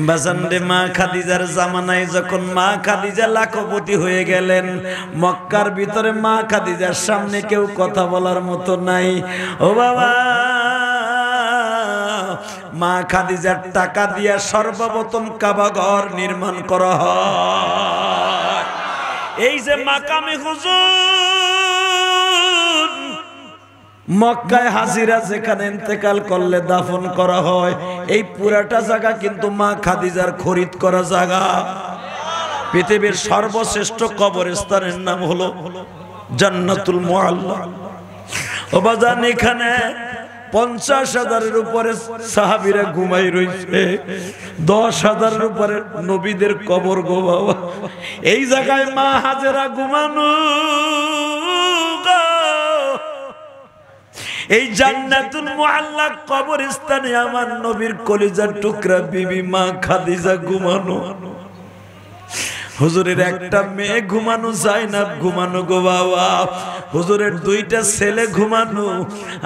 বাজানরে মা খাদিজার জামানায় যখন মা খাদিজা লাখপতি হয়ে গেলেন, মক্কার ভিতরে মা খাদিজার সামনে কেউ কথা বলার মতো নাই। ও বাবা, মা খাদিজার টাকা দিয়া সর্বপ্রথম কাবা ঘর নির্মাণ করা হয়। এই যে মাকামে হুজুর, মক্কায় হাজিরা যেখানে ইন্তেকাল করলে দাফন করা হয়, এই পুরাটা জায়গা কিন্তু মা খাদিজার খরিদ করা জায়গা। পৃথিবীর সর্বশ্রেষ্ঠ কবরস্থানের নাম হলো জান্নাতুল মুআল্লা। ও বাজান, এখানে 50,000-এর উপরে সাহাবীরা ঘুমাই রইছে, 10,000-এর উপরে নবীদের কবর গো বাবা। এই জায়গায় মা হাজেরা ঘুমানো, এই জান্নাতুল মুআল্লা কবরস্থানে আমার নবীর কলিজার টুকরা বিবি মা খাদিজা ঘুমানো। হুজুরের একটা মেয়ে ঘুমানো, জাইনাব ঘুমানো গো বাবা। হুজুরের 2টা ছেলে ঘুমানো।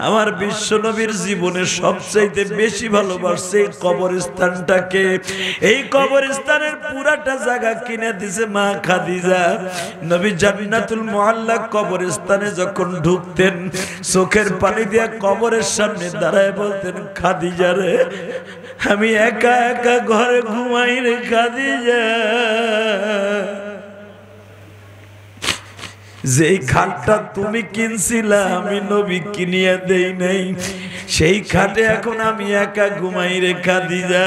আমার বিশ্ব নবীর জীবনে সবচাইতে বেশি ভালোবাসছে এই কবরস্থানটাকে। এই কবরস্থানের পুরাটা জায়গা কিনে দিছে মা খাদিজা। নবী জান্নাতুল মুআল্লা কবরস্থানে যখন ঢুকতেন, চোখের পানি দিয়ে কবরের সামনে দাঁড়ায় বলতেন, খাদিজা রে, আমি একা একা ঘরে ঘুমাই রে খাদিজা। যেই খাটটা তুমি কিনছিলা আমি নবী কিনিয়া দেই নাই, সেই খাটে এখন আমি একা ঘুমাই রে খাদিজা।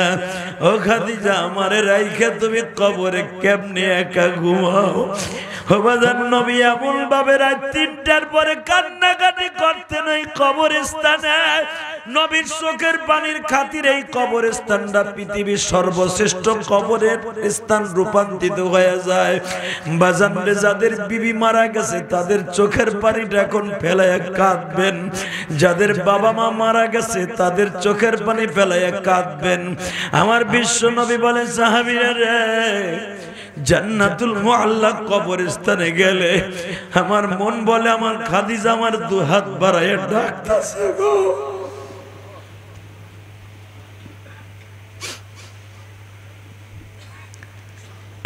ও খাদিজা, আমারে রাইখা তুমি কবরে কেমনে একা ঘুমাও? বাজান, নবী এমন ভাবে রাত 3টার পরে কান্নাকাটি করতেন ওই কবরস্থানে। নবীর চোখের পানির খাতিরে এই কবরস্থানটা পৃথিবীর সর্বশ্রেষ্ঠ কবরের স্থান রূপান্তরিত হয়ে যায়। বাজান রে, যাদের বিবি মারা গেছে তাদের চোখের পানিটা এখন ফেলাইয়া কাঁদবেন। যাদের বাবা মা মারা গেছে তাদের চোখের পানি ফেলাইয়া কাঁদবেন। আমার বিশ্ব নবী বলে, সাহাবীরা রে, জান্নাতুল মুআল্লা কবরস্থানে গেলে আমার মন বলে আমার খাদিজা আমার 2 হাত বাড়াইয়া ডাকতেছে গো।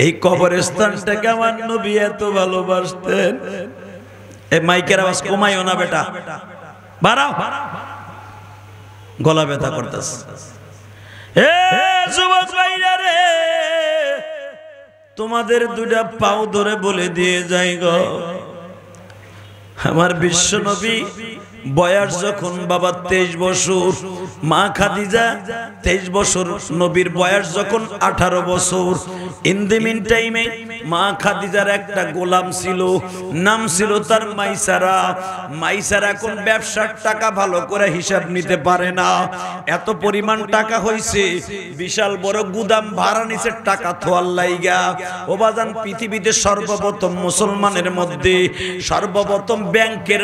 এই কবরস্থানটাকে আমার নবী এত ভালোবাসতেন। এই মাইকের আওয়াজ কমাইও না বেটা, বাড়াও, গলা ব্যথা করতেছে। এ যুবক ভাইরা রে, তোমাদের 2টা পাও ধরে বলে দিয়ে যাই গো, আমার বিশ্ব নবী বয়স যখন বাবা 23 বছর, মা খাদিজা 23 বছর, নবীর বয়স যখন 18 বছর। ইন দি মিন টাইমে মা খাদিজার একটা গোলাম ছিল, নাম ছিল তার মাইসারা। মাইসারা কোন ব্যবসার টাকা ভালো করে হিসাব নিতে পারে না। এত পরিমাণ টাকা হইছে, বিশাল বড় গুদাম ভাড়া নিছে টাকা থোয়ার লাইগা। ও বাজান, পৃথিবীতে সর্বপ্রথম মুসলমানের মধ্যে সর্বপ্রথম ব্যাংকের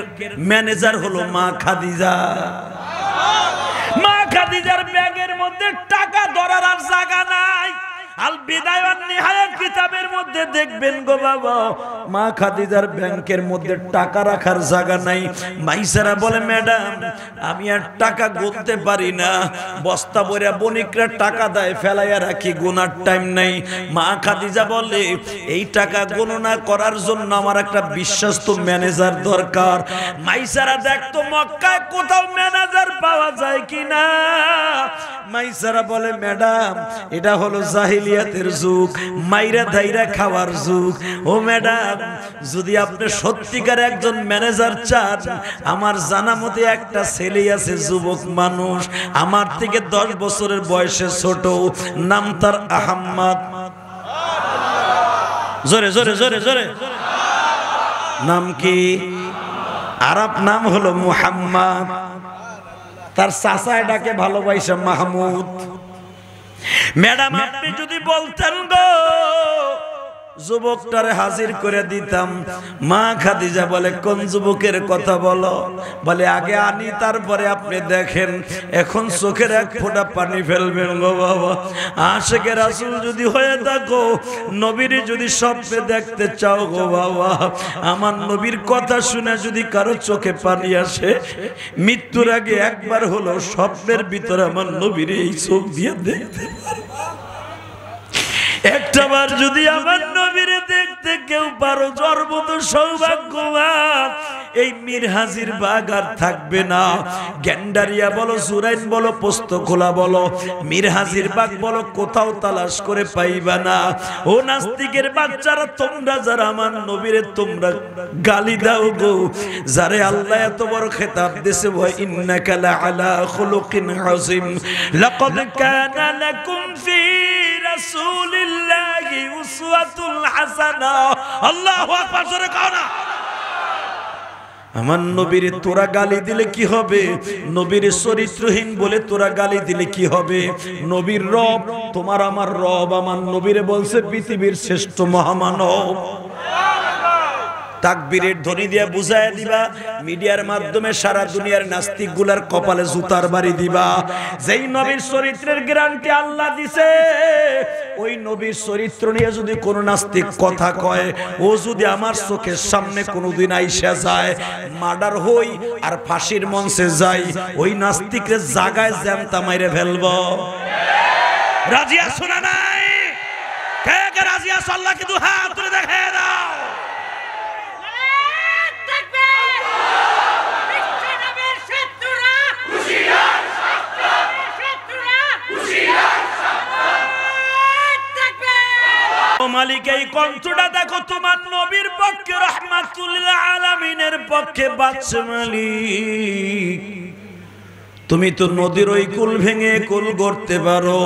ম্যানেজার হলো মা খাদিজা। মা খাদিজার ব্যাগের মধ্যে টাকা ধরার আর জায়গা নাই। আল বিদায়া ওয়ান নিহায়া কিতাবের মধ্যে দেখবেন গো বাবা, মা খাদিজার ব্যাংকের মধ্যে টাকা রাখার জায়গা নাই। মাইসারা বলে, ম্যাডাম, আমি আর টাকা গুনতে পারি না, বস্তা ভরে বণিকরা টাকা দেয়, ফেলাইয়া রাখি, গোনার টাইম নাই। মা খাদিজা বলে, এই টাকা গণনা করার জন্য আমার একটা বিশ্বস্ত ম্যানেজার দরকার। মাইসারা দেখতো মক্কায় কোথাও ম্যানেজার পাওয়া যায় কিনা। মাইসারা বলে, ম্যাডাম, এটা হলো জাহিলিয়াতের যুগ, মাইরা ধাইরা খাওয়ার যুগ। ও ম্যাডাম, যদি আপনি সত্যিকার একজন ম্যানেজার চান, আমার জানা মতে একটা ছেলে আছে, যুবক মানুষ, আমার থেকে 10 বছরের বয়সে ছোট, নাম তার আহম্মদ। জোরে জোরে জোরে জোরে, নাম কি? আরব নাম হলো মুহাম্মদ। তার চাচা এটাকে ভালোবাসে মাহমুদ। ম্যাডাম, আপনি যদি বলতেন গো, যুবকটারে হাজির করে দিতাম। মা খাদিজা বলে, কোন যুবকের কথা বলো? বলে, আগে আনি, তারপরে আপনি দেখেন। এখন চোখের এক ফোঁটা পানি ফেলবেন গো বাবা। আশিকে রাসূল যদি হয়ে থাকো, নবীর যদি স্বপ্নে দেখতে চাও গো বাবা, আমার নবীর কথা শুনে যদি কারো চোখে পানি আসে, মৃত্যুর আগে একবার হলো স্বপ্নের ভিতরে আমার নবীর এই চোখ দিয়ে দেখতে পারবা। একটাবার যদি আমার নবীরে দেখতে কেউ পারো, জন্মত সৌভাগ্যবান। এই মীর হাজির বাগ আর থাকবে না। গ্যান্ডারিয়া বলো, জুরাইন বলো, পোস্তখোলা বলো, মীর হাজির বাগ বলো, কোথাও তালাশ করে পাইবা না। ও নাস্তিকের বাচ্চারা, তোমরা যারা আমার নবীরে তোমরা গালি দাও গো, যারে আল্লাহ এত বড় খেতাব দিয়েছে, ওয়া ইন্নাকা লাআলা খুলুকিন আযীম, লাকাদ কানা লাকুম ফি রাসূলিল্লাহি উসওয়াতুল হাসানাহ। আল্লাহু আকবার, জোরে কও না। আমার নবীর তোরা গালি দিলে কি হবে? নবীর চরিত্রহীন বলে তোরা গালি দিলে কি হবে? নবীর রব তোমার আমার রব, আমার নবীরে বলছে পৃথিবীর শ্রেষ্ঠ মহামানব। তাকবীরের ধ্বনি দিয়ে বুঝায় দিবা, মিডিয়ার মাধ্যমে সারা দুনিয়ার নাস্তিক গুলার কপালে জুতার বাড়ি দিবা। যেই নবীর চরিত্রের গ্যারান্টি আল্লাহ দিছে, ওই নবীর চরিত্র নিয়ে যদি কোন নাস্তিক কথা কয়, ও যদি আমার চোখের সামনে কোনোদিন আইসা যায়, মার্ডার হই আর ফাঁসির মঞ্চে যাই, ওই নাস্তিকের জায়গায় জ্যামতা মাইরে ফেলবো। রাজি আছো না নাই? কে কে রাজি আছো? আল্লাহ কিন্তু হাত তুলে দেখায় দাও। মালিক, এই কণ্ঠটা দেখো, তোমার নবীর পক্ষে, রাহমাতুল আলামিনের পক্ষে বাদশা মালিক। তুমি তো নদীর ওই কুল ভেঙে কুল গড়তে পারো,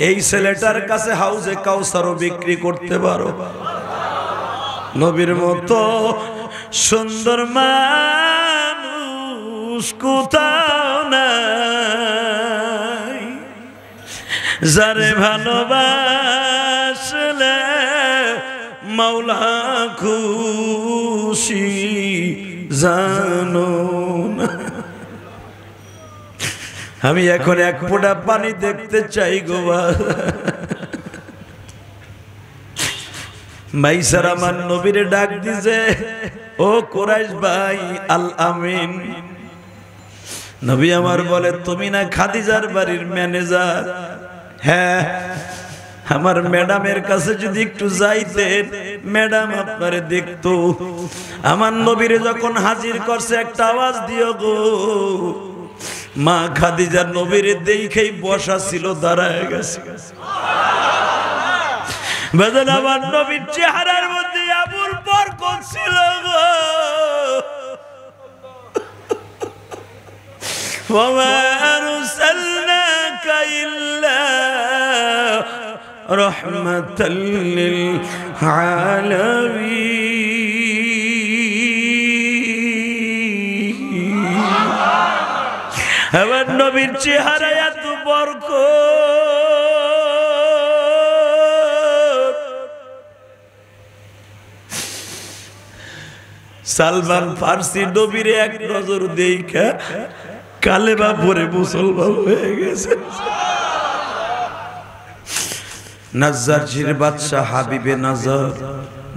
এই ছেলেটার কাছে হাউজে কাউসারও বিক্রি করতে পারো। নবীর মতো সুন্দর মানুষ কোথাও নাই, যারে ভালোবাসলে মাওলা খুশি জানো না। আমি এখন এক ফোঁটা পানি দেখতে চাই গো ভাই। স্যার আমার নবীরে ডাক দিছে, ও কুরাইশ ভাই আল আমিন। নবী আমার বলে, তুমি না খাদিজার বাড়ির ম্যানেজার? হ্যাঁ। আমার ম্যাডামের কাছে যদি একটু যাইতেন, ম্যাডাম আপনারে দেখতো। আমার নবীরে যখন হাজির করছে, একটা আওয়াজ দিও গো। মা খাদিজার নবীরে দেখেই বসা ছিল, দাঁড়ায় গেছে। বাজান, আমার নবীর চেহারার মধ্যে আবুল বরকত ছিল গো। ওয়া আরসালনাকা ইল্লা রাহমাতাল লিল আলামিন। আমার নবীর চেহারা এত বরকত, সালমান ফার্সি নবীরে এক নজর দেখা কালেমা পড়ে মুসলমান হয়ে গেছে। নাজ্জারজির বাদশা হাবিবে নাজার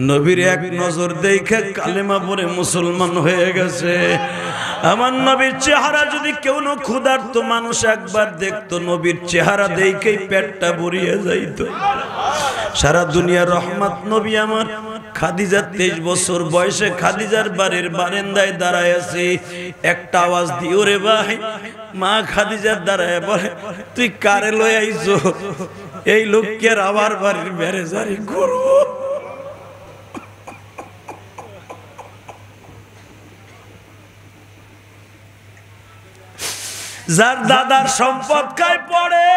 নবীর এক নজর দেখে কালেমা পড়ে মুসলমান হয়ে গেছে। আমার নবীর চেহারা যদি কেউ না ক্ষুধার্ত মানুষ একবার দেখতো, নবীর চেহারা দেখেই পেটটা ভরিয়ে যাইত। সারা দুনিয়ার রহমত নবী আমার। খাদিজা 23 বছর বয়সে খাদিজার বাড়ির বারান্দায় দাঁড়ায় আছে। একটা আওয়াজ দিও রে ভাই। মা খাদিজার দাঁড়ায় বলে, তুই কারে লই আইছো? এই লোককে আবার বাড়ির ম্যানেজারি করব। যার দাদার সম্পদ খায় পড়ে,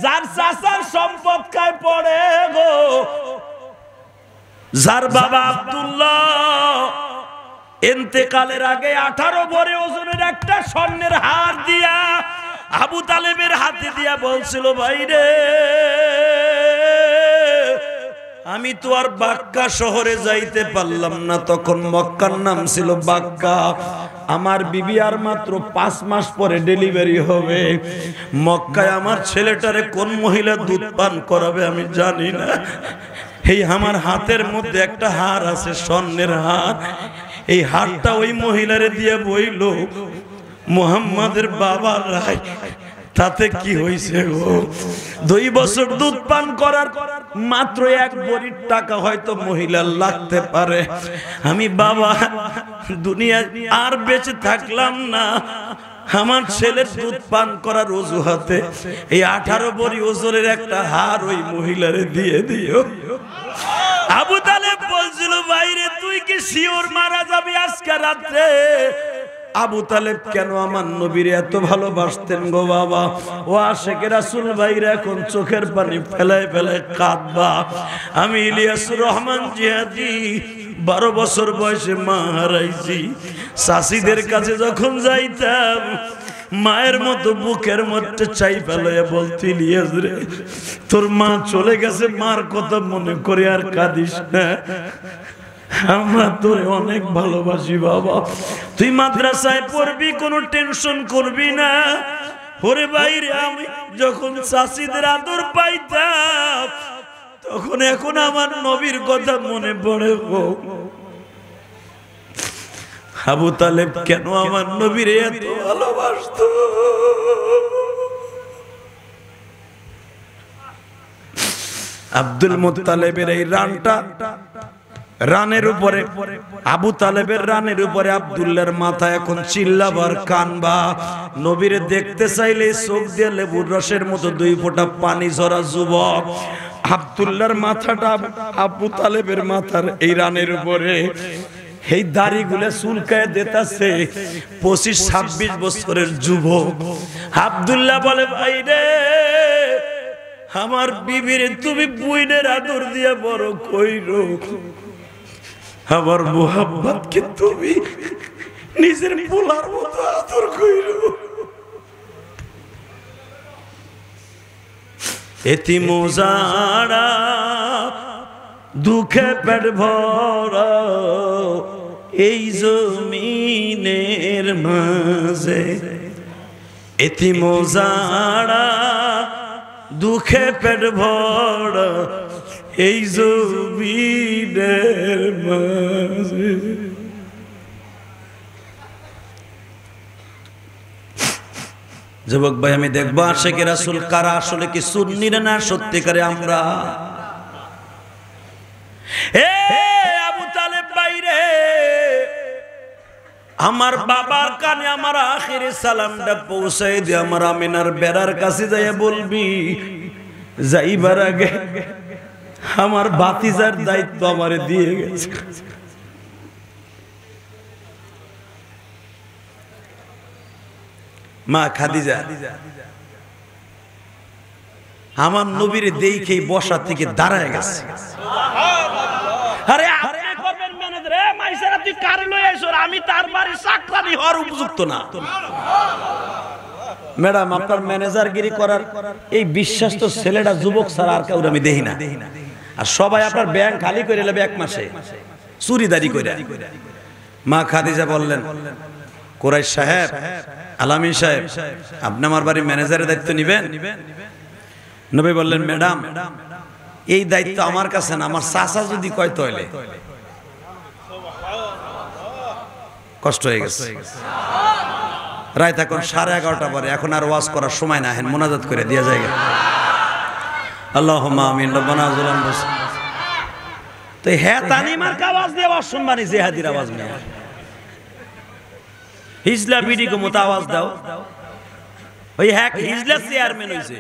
যার চাচার সম্পদ খায় পড়ে গো। যার বাবা আব্দুল্লাহ ইন্তেকালের আগে 18 ভরি ওজনের একটা স্বর্ণের হার দিয়া আবু তালেবের হাতে দিয়া বলছিল, ভাই রে, আমি তো আর বাক্কা শহরে যাইতে পারলাম না। তখন মক্কার নাম ছিল বাক্কা। আমার বিবি আর মাত্র 5 মাস পরে ডেলিভারি হবে। মক্কায় আমার ছেলেটারে কোন মহিলা দুধ পান করাবে আমি জানি না। এই আমার হাতের মধ্যে একটা হার আছে, স্বর্ণের হার। এই হারটা ওই মহিলারে দিয়ে বইল, মুহাম্মাদের বাবা রায় তাতে কি হয়েছে গো? 2 বছর দুধ পান করার মাত্র 1 ভরির টাকা হয়তো মহিলার লাগতে পারে। আমি বাবা দুনিয়া আর বেঁচে থাকলাম না, আমার ছেলের দুধ পান করার অজুহাতে এই 18 ভরি ওজনের একটা হার ওই মহিলারে দিয়ে দিও। আবু তালেব বলছিল, ভাইরে তুই কি শিওর মারা যাবি আজকে রাতে? আবু তালেব কেন আমার নবীর এত ভালোবাসতেন গো বাবা। ও আশিকে রাসূল ভাইরা এখন চোখের পানি ফেলায় ফেলায় কাঁদবা। আমি ইলিয়াসুর রহমান জিহাদি 12 বছর বয়সে মা হারাইছি। চাষিদের কাছে যখন যাইতাম মায়ের মতো বুকের মধ্যে চাই ফেলাইয়া বলতে, ইলিয়াস রে তোর মা চলে গেছে, মার কথা মনে করে আর কাঁদিস না, আমরা তোরে অনেক ভালোবাসি বাবা, তুই মাদ্রাসায় পড়বি, কোনো টেনশন করবি না। ওরে বাইরে আমি যখন চাষিদের আদর পাইতাম তখন এখন আমার নবীর কথা মনে পড়ে গো। আবু তালেব কেন আমার নবীর এত ভালোবাসতো? আব্দুল মুত্তালিবের এই রানের উপরে, আবু তালেবের রানের উপরে আব্দুল্লাহর মাথা এখন চিল্লাবার কানবা। নবীরে দেখতে চাইলে চোখ দিয়ে লেবুর রসের মতো 2 ফোঁটা পানি ঝরা যুবক। আব্দুল্লাহর মাথাটা আবু তালেবের মাথার এই রানের উপরে, এই দাড়িগুলো চুলকায় দিতেছে 25-26 বছরের যুবক। আব্দুল্লাহ বলে, ভাই রে আমার বিবির তুমি বুইনের আদর দিয়ে বড় কইরো, আমার মোহাম্মদ কে তুমি নিজের পোলার মতো আদর কইরো। এতিম যারা দুঃখে পেট ভরা এই জমিনের মাঝে, এতিম যারা দুঃখে পেট ভরা এই জমিনের মাঝে। যুবক ভাই আমি দেখবো আশিকে রাসূল কারা, আসলে কি সুন্নিরা না সত্যিকারে আমরা? এ আবু তালেব বাইরে আমার বাবার কানে আমার আখিরি সালামটা পৌঁছাই দিয়ে আমার আমিনার বেড়ার কাছে যাইয়া বলবি, যাইবার আগে আমার ভাতিজার দায়িত্ব আমারে দিয়ে গেছে। মা খাদিজা আমার নবীরে দেখেই বসা থেকে দাঁড়ায় গেছে। আরে আপনি করবেন ম্যানেজার, এ মাইসার আপনি কারে লই আইছো? আমি তার বাড়ি চাকরানি হওয়ার উপযুক্ত না। ম্যাডাম আপনার ম্যানেজারগিরি করার এই বিশ্বাস তো ছেলেটা যুবক ছাড়া আর কাউরে আমি দেখি না। আর সবাই আপনার ব্যাংক খালি করে নেবে 1 মাসে চুরিদারি করে। মা খাদিজা বললেন, কুরাইশ সাহেব, আলামিন সাহেব, আপনি আমার বাড়ির ম্যানেজারের দায়িত্ব নেবেন? নবী বললেন, ম্যাডাম এই দায়িত্ব আমার কাছে না, আমার চাচা যদি কয় তাহলে। কষ্ট হয়ে গেছে। রাত এখন 11:30 পরে, এখন আর ওয়াজ করার সময় না, হেন মোনাজাত করে দিয়া যায়। আল্লাহুম্মা আমিন। রব্বানা যালাম বাস। তো হ্যাঁ তানিমার আওয়াজ দিয়ে আওয়াজ শুনবানি, জিহাদির আওয়াজ না। হিজলা বিডি কো মত আওয়াজ দাও। ওই হ্যাঁ হিজলা চেয়ারম্যান হইছে।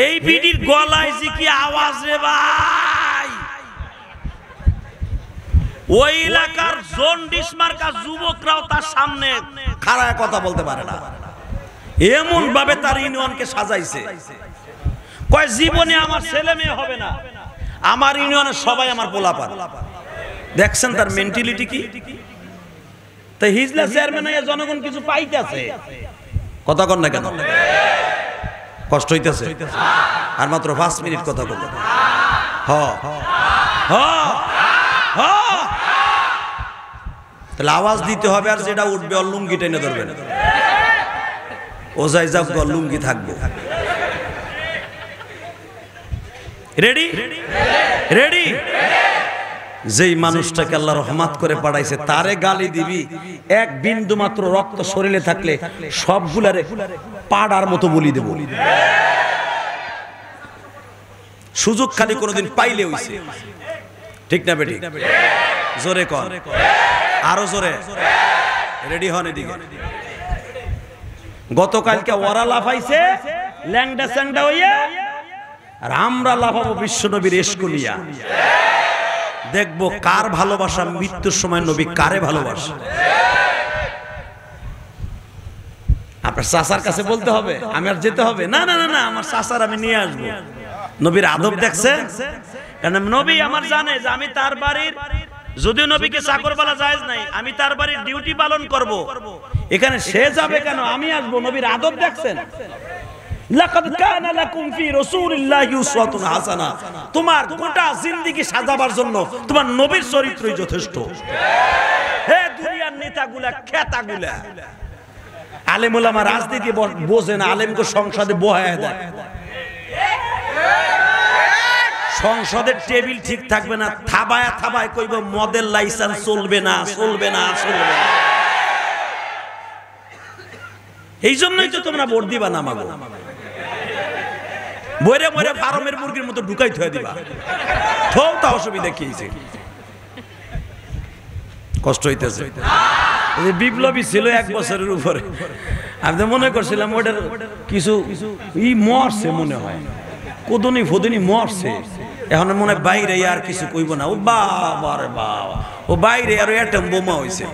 এই বিডির গলায় যে কি আওয়াজ রে ভাই! ওই এলাকার জন্ডিস মার্কা যুবকরাও তার সামনে খাড়ায় কথা বলতে পারে না, এমন ভাবে তার ইউনিয়নকে সাজাইছে। কয় জীবনে আমার ছেলে মেয়ে হবে না, আমার ইউনিয়নের সবাই আমার পোলাপান। দেখছেন তার মেন্টালিটি কি? তাই হিজলা চেয়ারম্যান হয়ে জনগণ কিছু পাইতেছে, কথা কন না কেন? কষ্ট হইতেছে। আর মাত্র 5 মিনিট কথা বলতে। তাহলে আওয়াজ দিতে হবে, আর যেটা উঠবে ওর লুঙ্গি টেনে ধরবে না। ও যাই যাক, লুঙ্গি থাকবে। Ready ready. যেই মানুষটাকে আল্লাহ রহমত করে পাঠাইছে তারে গালি দিবি, এক বিন্দু মাত্র রক্ত শরীরে থাকলে সবগুলারে পাড়ার মতো বলি দেব। সুযোগ খালি কোনোদিন পাইলে হইছে, ঠিক না বেটি? জোরে কর, আরো জোরে, রেডি হন এদিকে। গতকালকে ওরা লাফাইছে ল্যাংডা স্যাংডা হইয়া, আর আমরা লাফাবো বিশ্ব নবীর এশকুলিয়া। দেখবো কার ভালোবাসা মৃত্যুর সময় নবী কারে ভালোবাসে। আপনার চাচার কাছে বলতে হবে, আমি আর যেতে হবে না? না না না, আমার চাচার আমি নিয়ে আসবো। নবীর আদব দেখছেন? কারণ নবী আমার জানে যে আমি তার বাড়ির, যদিও নবীকে চাকর বলা জায়েজ নাই, আমি তার বাড়ির ডিউটি পালন করব। এখানে সে যাবে কেন, আমি আসবো। নবীর আদব দেখছেন? লাকাদ কানা লাকুম ফি রাসূলিল্লাহি উসওয়াতুন হাসানাহ। তোমার গোটা জিন্দেগি সাজাবার জন্য তোমার নবীর চরিত্রই যথেষ্ট। হে দুনিয়ার নেতাগুলা, খেতাগুলা, আলেম ওলামা রাজনীতি বোঝে না, আলেমকে সংসদে বহায় দেয়। সংসদের টেবিল ঠিক থাকবে না, থাবায় থাবায় কইব মডেল লাইসেন্স চলবে না, চলবে না, চলবে না। এই জন্যই তো তোমরা ভোট দিবা না মাগো। বইরে বইরে ফার্মের মুরগির মতো ঢুকাই থয়ে দিবা, থও তা অসুবিধা কি হইছে? কষ্ট হইতেছে। বিপ্লবী ছিল 1 বছরের উপরে, আমি তো মনে করছিলাম ওটার কিছু মরছে মনে হয়, কদনি ফদনি মরছে। এখন মনে হয় বাইরে আর কিছু কইব না। ও বাবা রে বাবা, ও বাইরে আর অ্যাটম বোমা হইছে।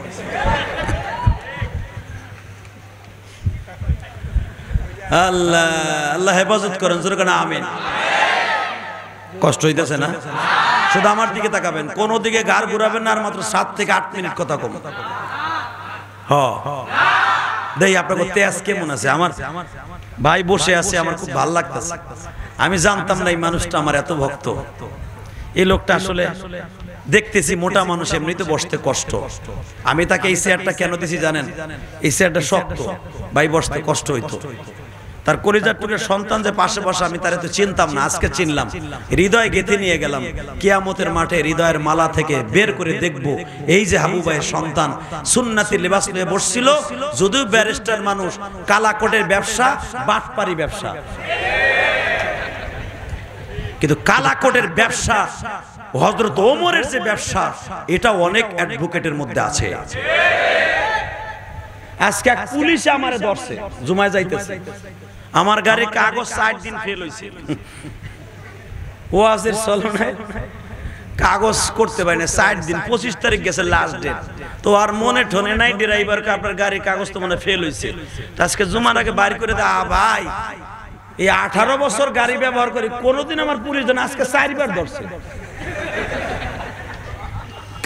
আল্লাহ আল্লাহ হেফাজত করেন, জোরে কেন আমিন। কষ্ট হইতেছে না? শুধু আমার দিকে তাকাবেন, কোন দিকে গাড় ঘুরাবেন না, আর মাত্র 7 থেকে 8 মিনিট কথা কম। দেই আপনাকে তেজ কেমন আছে? আমার ভাই বসে আছে, আমার খুব ভালো লাগতেছে। আমি জানতাম না এই মানুষটা আমার এত ভক্ত। এই লোকটা আসলে দেখতেছি মোটা মানুষ, এমনিতে বসতে কষ্ট। আমি তাকে এই চেয়ারটা কেন দিছি জানেন? এই চেয়ারটা শক্ত, ভাই বসতে কষ্ট হইতো। তার কলিজার টুকের সন্তান যে পাশে বসে, আমি তারে তো চিনতাম না, আজকে চিনলাম। হৃদয় গেঁথে নিয়ে গেলাম, কিয়ামতের মাঠে হৃদয়ের মালা থেকে বের করে দেখব এই যে হাবু ভাইয়ের সন্তান সুন্নাতি লিবাস নিয়ে বসছিল। যদিও ব্যারিস্টার মানুষ, কালাকোটের ব্যবসা, বাটপারি ব্যবসা, কিন্তু কালাকোটের ব্যবসা, হযরত ওমরের যে ব্যবসা, এটা অনেক অ্যাডভোকেটের মধ্যে আছে। আজকে এক পুলিশে আমারে ধরছে, জুমায় যাইতেছে, আমার গাড়ির কাগজ 4 দিন ফেল হইছে। ওয়াজের চলনায় কাগজ করতে পারি না 4 দিন, 25 তারিখ গেছে লাস্ট ডেট। তো আর মনে ঠনে নাই ড্রাইভারকে, আপনার গাড়ির কাগজ তো মনে ফেল হইছে। আজকে জুমার আগে বাইর করে দেয়, ভাই এই 18 বছর গাড়ি ব্যবহার করি, কোনোদিন আমার পুলিশ দেন, আজকে 4 বার ধরছে।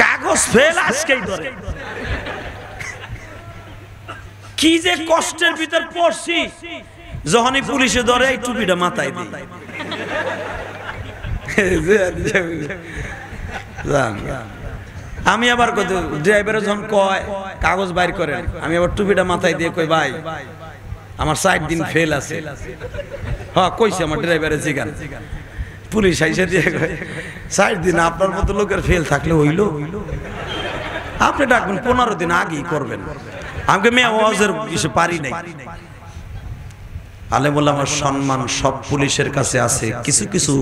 কাগজ ফেল, আজকেই ধরে। কি যে কষ্টের ভিতর পড়ছি, যখনই পুলিশে ধরে এই টুপিটা মাথায় দিই। আমি আবার কত ড্রাইভারে যখন কয় কাগজ বাইর করেন, আমি আবার টুপিটা মাথায় দিয়ে কই, ভাই আমার 4 দিন ফেল আছে। হ্যাঁ কইছে আমার ড্রাইভারে জিগান। পুলিশ আইসা দিয়ে কয় 4 দিন আপনার মতো লোকের ফেল থাকলে হইল? আপনি ডাকবেন 15 দিন আগেই করবেন। আমাকে মেয়ে ওয়াজের কিছু পারি নাই। আলেম ওলামার সম্মান সব পুলিশের কাছে আছে, কিছু কিছু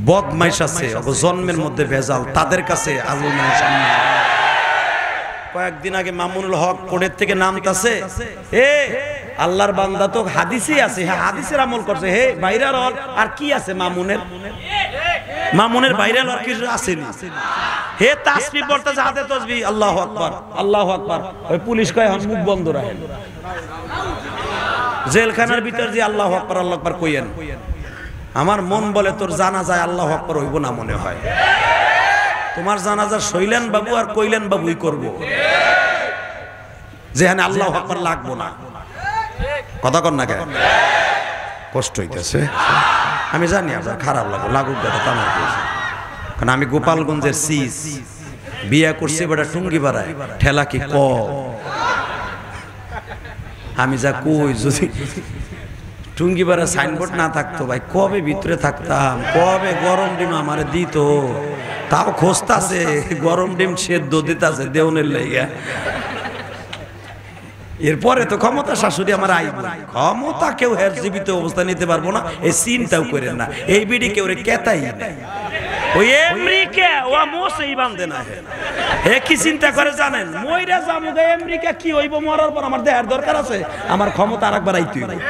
বদমাইশ আছে, জন্মের মধ্যে ভেজাল, তাদের কাছে আলেমের সম্মান। কয়েকদিন আগে মামুনুল হক কোর্টের থেকে নামতাছে, এ আল্লাহর বান্দা তো হাদিসই আছে, হ্যাঁ হাদিসের আমল করছে, হে ভাইরাল হল আর কি আছে? মামুনের ভাইরাল আর কিছু আসেনি। হে তাসবিহ পড়তেছে, হাতে তাসবিহ, আল্লাহু আকবার আল্লাহু আকবার। ওই পুলিশ কয় এখন মুখ বন্ধ রাখেন, জেলখানার ভিতর যে আল্লাহু আকবার আল্লাহু আকবার কইয়েন। আমার মন বলে তোর জানাজায় আল্লাহু আকবার হইব না মনে হয়। তোমার জানাজা সইলেন বাবু আর কইলেন বাবুই করব, যেখানে আল্লাহু আকবার লাগবো না। কথা কন না কেন? কষ্ট হইতেছে আমি জানি, আপনার খারাপ লাগবে, লাগুক কথা তা না। কারণ আমি গোপালগঞ্জের সিস, বিয়া করছি বেটা টুঙ্গি বাড়ায়, ঠেলা কি ক আমি যা কই, যদি টুঙ্গিপাড়া সাইনবোর্ড না থাকতো ভাই কবে ভিতরে থাকতাম, কবে গরম ডিম আমারে দিত। তাও খোঁজতাছে গরম ডিম সেদ্ধ দিতাছে দেওনের লাইগা। এরপরে তো ক্ষমতা শাশুড়ি আমার আইব, ক্ষমতা কেউ হের জীবিত অবস্থা নিতে পারবো না, এই চিন্তাও করেন না। এই বিডি কেউ কেতাই না, ওই আমেরিকা ও মোসেই বান্ধে না। হে কি চিন্তা করে জানেন, মইরা জামুগা আমেরিকা কি হইব, মরার পর আমার দেহার দরকার আছে, আমার ক্ষমতা আরেকবার আইতে হইব।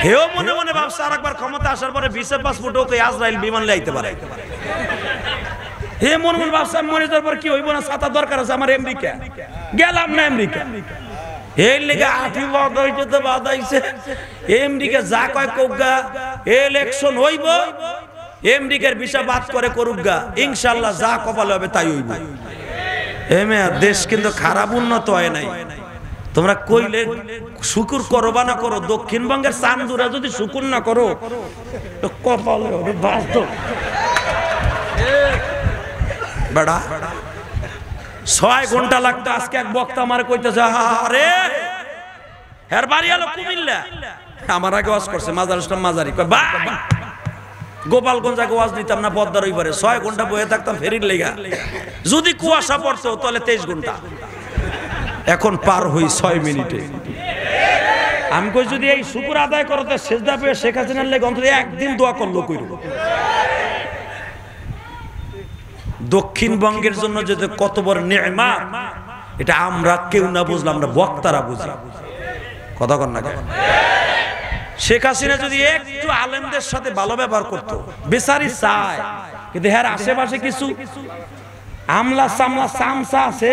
হেও মনে মনে ভাবছে আরেকবার ক্ষমতা আসার পরে ভিসা পাসপোর্ট ওকে আজরাইল বিমান লাইতে পারে। হে মনে মনে ভাবছে মরে যাওয়ার পর কি হইব না, ছাতা দরকার আছে আমার আমেরিকা, গেলাম না আমেরিকা। এই লেগে আঠি বাদাইছে তো বাদাইছে, আমেরিকা যা কয় কোগা, ইলেকশন হইব আমেরিকার ভিসা বাদ করে করুকগা, ইনশাআল্লাহ যা কপালে হবে তাই হইব। এমে দেশ কিন্তু খারাপ উন্নত হয় নাই। তোমরা কইলে শুকুর করো বা না করো, দক্ষিণবঙ্গের চান্দুরা যদি শুকুর না করো কপালে হবে বাধ্য। বেড়া 6 ঘন্টা লাগতো, আজকে এক বক্তা আমার কইতেছে আরে হের বাড়ি হলো কুমিল্লা, আমার আগে ওয়াজ করছে মাজার ইসলাম মাজারি, কয় ভাই গোপালগঞ্জ আগে ওয়াজ দিতাম না পদ্মার ওই পারে, 6 ঘন্টা বয়ে থাকতাম ফেরির লেগা, যদি কুয়াশা পড়তো তাহলে 23 ঘন্টা, এখন পার হই 6 মিনিটে। আমি কই যদি এই শুকর আদায় করতে সেজদা পেয়ে শেখ হাসিনার লেগে অন্তত একদিন দোয়া করলো কইরো। দক্ষিণবঙ্গের জন্য যে কত বড় নেয়ামত, এটা আমরা কেউ না বুঝলাম, আমরা বক্তারা বুঝি। কথা কন না কেন? শেখ হাসিনা যদি একটু আলেমদের সাথে ভালো ব্যবহার করতো, বেচারি চায়, কিন্তু হ্যাঁ আশেপাশে কিছু আমলা সামলা সামসা আছে,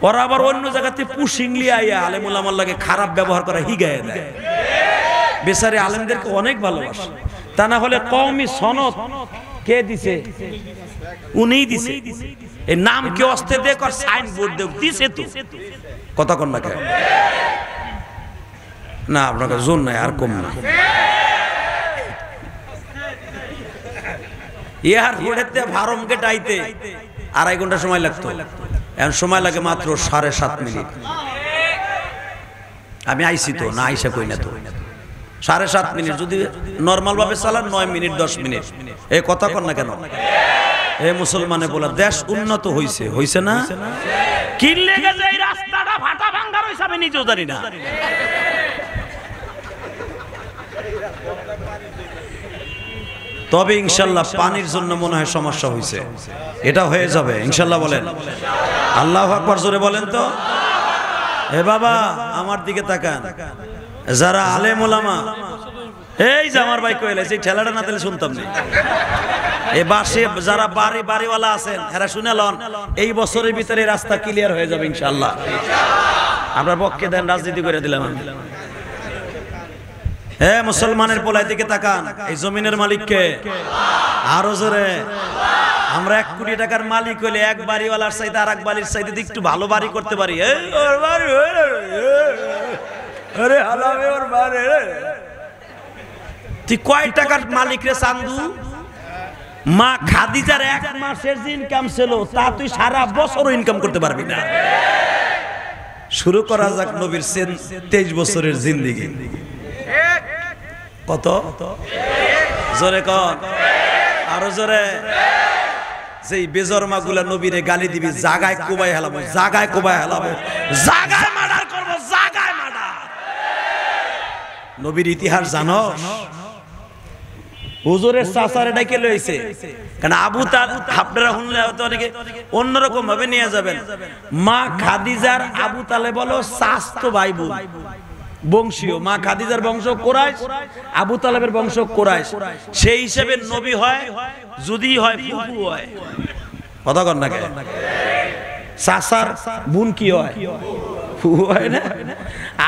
ওরা আবার অন্য জায়গাতে পুশিংলি আইয়া আলেম ওলামার লাগে খারাপ ব্যবহার করা হিগায় দেয়। বেচারি আলেমদেরকে অনেক ভালোবাসে, তা না হলে কওমি সনদ কে দিছে? উনিই দিছে। এই নাম কে অস্তে দেখ আর সাইনবোর্ড দেখ দিছে তো। কথা কন না কেন? না আপনাকে জোর নাই, আর কম না। এয়ারপোর্টেতে ফার্ম গেট আইতে 2.5 ঘন্টা সময় লাগতো, এখন সময় লাগে মাত্র 7.5 মিনিট। আমি আইছি তো, না আইসা কই না তো। 7.5 মিনিট যদি নরমাল ভাবে চালান 9 মিনিট 10 মিনিট। এই কথা কন না কেন? এই মুসলমানে বলা দেশ উন্নত হইছে, হইছে না? কি লেগে যে এই রাস্তাটা ফাটা ভাঙা রইছে আমি নিজেও জানি না। তবে ইনশাআল্লাহ পানির জন্য মনে হয় সমস্যা হইছে, এটা হয়ে যাবে ইনশাআল্লাহ। বলেন আল্লাহু আকবার, জোরে বলেন তো। এ বাবা আমার দিকে তাকান, যারা আলেম ওলামা, এই যে আমার ভাই কইলে সেই ঠেলাটা না দিলে শুনতাম না। এই বাসে যারা বাড়িওয়ালা আছেন এরা শুনে লন, এই বছরের ভিতরে রাস্তা ক্লিয়ার হয়ে যাবে ইনশাআল্লাহ। আপনার পক্ষে দেন, রাজনীতি করে দিলাম আমি। হে মুসলমানের পোলায় দিকে তাকান, এই জমিনের মালিক কে? আরো জোরে। আমরা 1 কোটি টাকার মালিক হইলে এক বাড়িওয়ালার চাইতে আর এক বাড়ির চাইতে একটু ভালো বাড়ি করতে পারি। তুই কয় টাকার মালিক রে চান্দু? মা খাদিজার 1 মাসের যে ইনকাম ছিল তা তুই সারা বছর ইনকাম করতে পারবি না। শুরু করা যাক নবীর 23 বছরের জিন্দেগি। কত? জোরে কন, আরো জোরে। যেই বেজরমা গুলা নবীরে গালি দিবি, জাগায় কোবাই হেলাবো, জাগায় কোবাই হেলাবো, জাগায় মার্ডার করবো, জাগায় মার্ডার। নবীর ইতিহাস জানো? হুজুরের চাচারে ডাকে লইছে, কারণ আবু তালেব আপনারা শুনলে হয়তো অনেকে অন্যরকম ভাবে নিয়ে যাবেন। মা খাদিজার আবু তালেব বলো চাচাতো ভাই বোন বংশীয়, মা খাদিজার বংশ কুরাইশ, আবু তালেবের বংশ কুরাইশ। সেই হিসেবে নবী হয় যদি হয় ফুফু হয়। কথা কন না কেন? চাচার বোন কি হয়? ফুফু হয় না?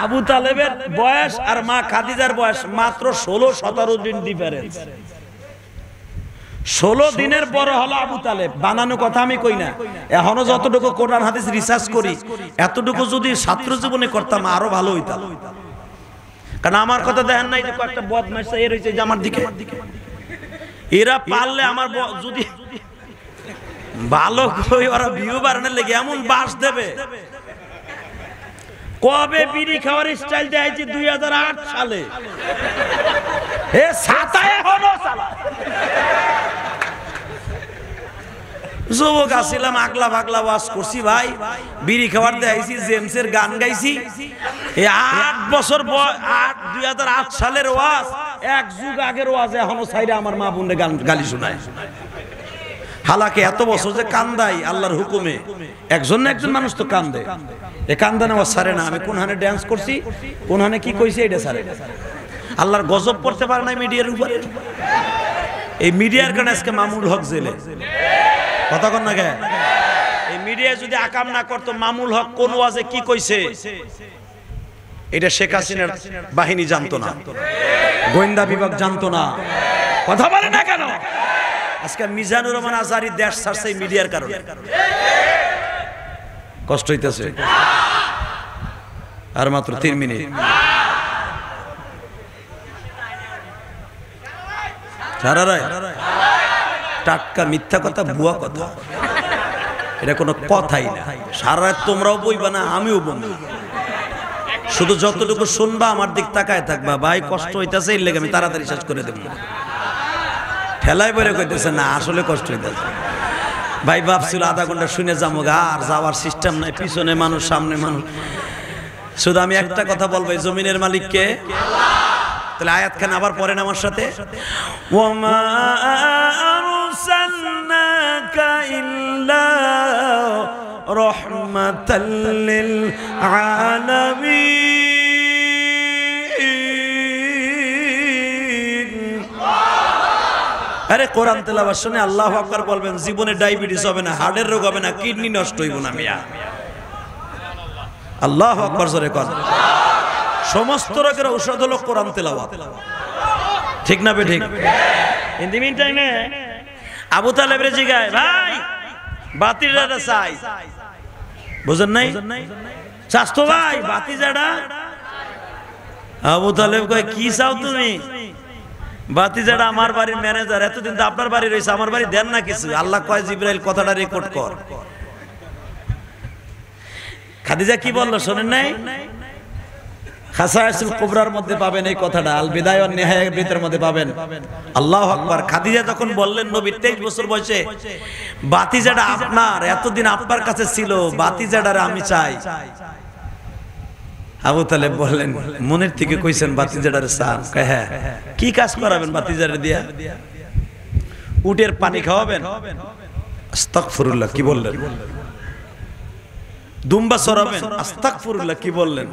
আবু তালেবের বয়স আর মা খাদিজার বয়স মাত্র 16-17 দিন ডিফারেন্স। 16 দিনের বড় হলো আবু তালেব। বানানো কথা আমি কই না, এখনো যতটুকু কোরআন হাদিস রিসার্চ করি এতটুকু যদি ছাত্র জীবনে করতাম আরো ভালো হইতাম। কারণ আমার কথা দেখেন নাই যে কয়েকটা বদমাইশ এর হইছে যে আমার দিকে, এরা পারলে আমার যদি ভালো কই ওরা ভিউ বাড়ানোর লেগে এমন বাস দেবে। কবে বিড়ি খাওয়ার স্টাইল দেখাইছি? 2008 সালে। এ ছাতায় হলো চালা যুবক আসছিলাম, আগলা ভাগলা ওয়াজ করছি ভাই, বিড়ি খাবার দেখাইছি, জেমসের গান গাইছি। এই 8 বছর 2008 সালের ওয়াজ, এক যুগ আগের ওয়াজ এখনো সাইডে আমার মা বোনের গালি শোনায়। হালাকে এত বছর যে কান্দাই আল্লাহর হুকুমে, একজন না একজন মানুষ তো কান্দে। এ কান্দানে ওয়াজ সারে না। আমি কোন হানে ড্যান্স করছি, কোন হানে কি কইছি, এটা সারে। আল্লাহর গজব পড়তে পারে না মিডিয়ার উপরে। এই মিডিয়ার কারণে আজকে মামুল হক জেলে। কথা কন না কে? এই মিডিয়া যদি আকাম না করতো, মামুল হক কোন ওয়াজে কি কইছে এটা শেখ হাসিনার বাহিনী জানতো না, গোয়েন্দা বিভাগ জানতো না। কথা বলে না কেন? আজকে মিজানুর রহমান আজহারি দেশ ছাড়ছে এই মিডিয়ার কারণে। কষ্ট হইতেছে। আর মাত্র 3 মিনিট। টাটকা মিথ্যা কথা, ভুয়া কথা, এটা কোনো কথাই না। সারা রাত তোমরাও বইবা না, আমিও বলবো। শুধু যতটুকু শুনবা আমার দিক তাকায় থাকবা। ভাই কষ্ট হইতেছে, এর লেগে আমি তাড়াতাড়ি শেষ করে দেব। ঠেলায় বেড়ে কইতেছে না, আসলে কষ্ট হইতেছে। ভাই ভাবছিল আধা ঘন্টা শুনে যাবো, আর যাওয়ার সিস্টেম নাই, পিছনে মানুষ সামনে মানুষ। শুধু আমি একটা কথা বলবো, এই জমিনের মালিককে। তাহলে আয়াত খান আবার পড়েন আমার সাথে। ওয়ামা আরসালনাকা ইল্লা রাহমাতাল লিল আলামিন। আরে কোরআন তেলাওয়াত শুনে আল্লাহু আকবার বলবেন, জীবনে ডায়াবেটিস হবে না, হার্টের রোগ হবে না, কিডনি নষ্ট হইব না। মিয়া আল্লাহু আকবার জোরে কর। সমস্ত রোগের ঔষধ হলো কোরআন তেলাওয়াত। ঠিক না বে ঠিক? ইন দি মিন টাইমে আবু তালেবের জিগায়, ভাই বাতিজাটা চাই। বুঝেন নাই? চাস্তো ভাই বাতিজাটা। আবু তালেব কয়, কি চাও তুমি? বাতিজাটা আমার বাড়ির ম্যানেজার, এতদিন তো আপনার বাড়ি রয়েছে, আমার বাড়ি দেন না কিছু। আল্লাহ কয়, জিবরাইল কথাটা রেকর্ড কর। খাদিজা কি বললো শোনেন নাই? খাসায়েসুল কুবরার মধ্যে পাবেন এই কথাটা, আল বিদায়া ওয়ান নিহায়ার ভিতর মধ্যে পাবেন। আল্লাহু আকবার। খাদিজা তখন বললেন, নবী 23 বছর বয়সে বাতিজাটা আপনার, এতদিন আপনার কাছে ছিল, বাতিজাটারে আমি চাই। আবু তালেব বললেন, মনের থেকে কইছেন বাতিজাটারে চান? কয় হ্যাঁ। কি কাজ করাবেন বাতিজারে দিয়া? উটের পানি খাওয়াবেন? আস্তাগফিরুল্লাহ, কি বললেন? দুম্বা চড়াবেন? আস্তাগফিরুল্লাহ, কি বললেন?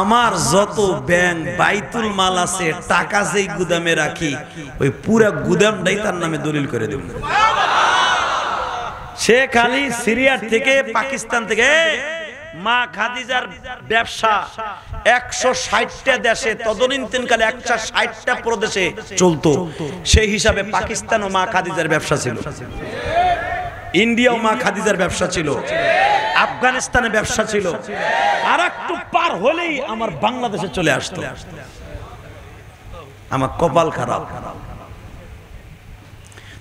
আমার যত ব্যাংক বাইতুল মাল আছে, টাকা যেই গুদামে রাখি, ওই পুরা গুদামটাই তার নামে দলিল করে দেব। সে খালি সিরিয়ার থেকে, পাকিস্তান থেকে মা খাদিজার ব্যবসা 160টা দেশে, তদনীন্তনকালে 160টা প্রদেশে চলতো। সেই হিসাবে পাকিস্তানও মা খাদিজার ব্যবসা ছিল, ইন্ডিয়াও মা খাদিজার ব্যবসা ছিল, আফগানিস্তানে ব্যবসা ছিল। আর একটু পার হলেই আমার বাংলাদেশে চলে আসতো। আমার কপাল খারাপ।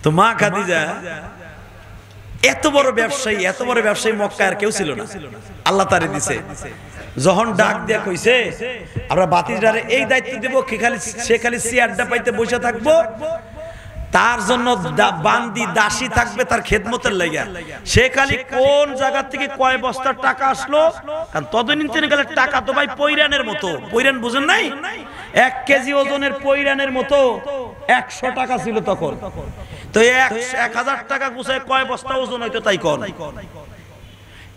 তো মা খাদিজা এত বড় ব্যবসায়ী, এত বড় ব্যবসায়ী মক্কায় আর কেউ ছিল না, আল্লাহ তারে দিছে। যখন ডাক দিয়া কইছে, আমরা বাতিজারে এই দায়িত্ব দেব, সে খালি চেয়ারটা পাইতে বসে থাকবো, তার জন্য বান্দি দাসী থাকবে তার খেদমতের লাগা। সে খালি কোন জায়গা থেকে কয় বস্তার টাকা আসলো, কারণ তদনীন্তনে গেলে টাকা তো ভাই পৈরানের মতো, পৈরান বুঝেন নাই? 1 কেজি ওজনের পৈরানের মতো 100 টাকা ছিল তখন। তো 1000 টাকা গুছায় কয় বস্তা ওজন হইতো তাই কোন?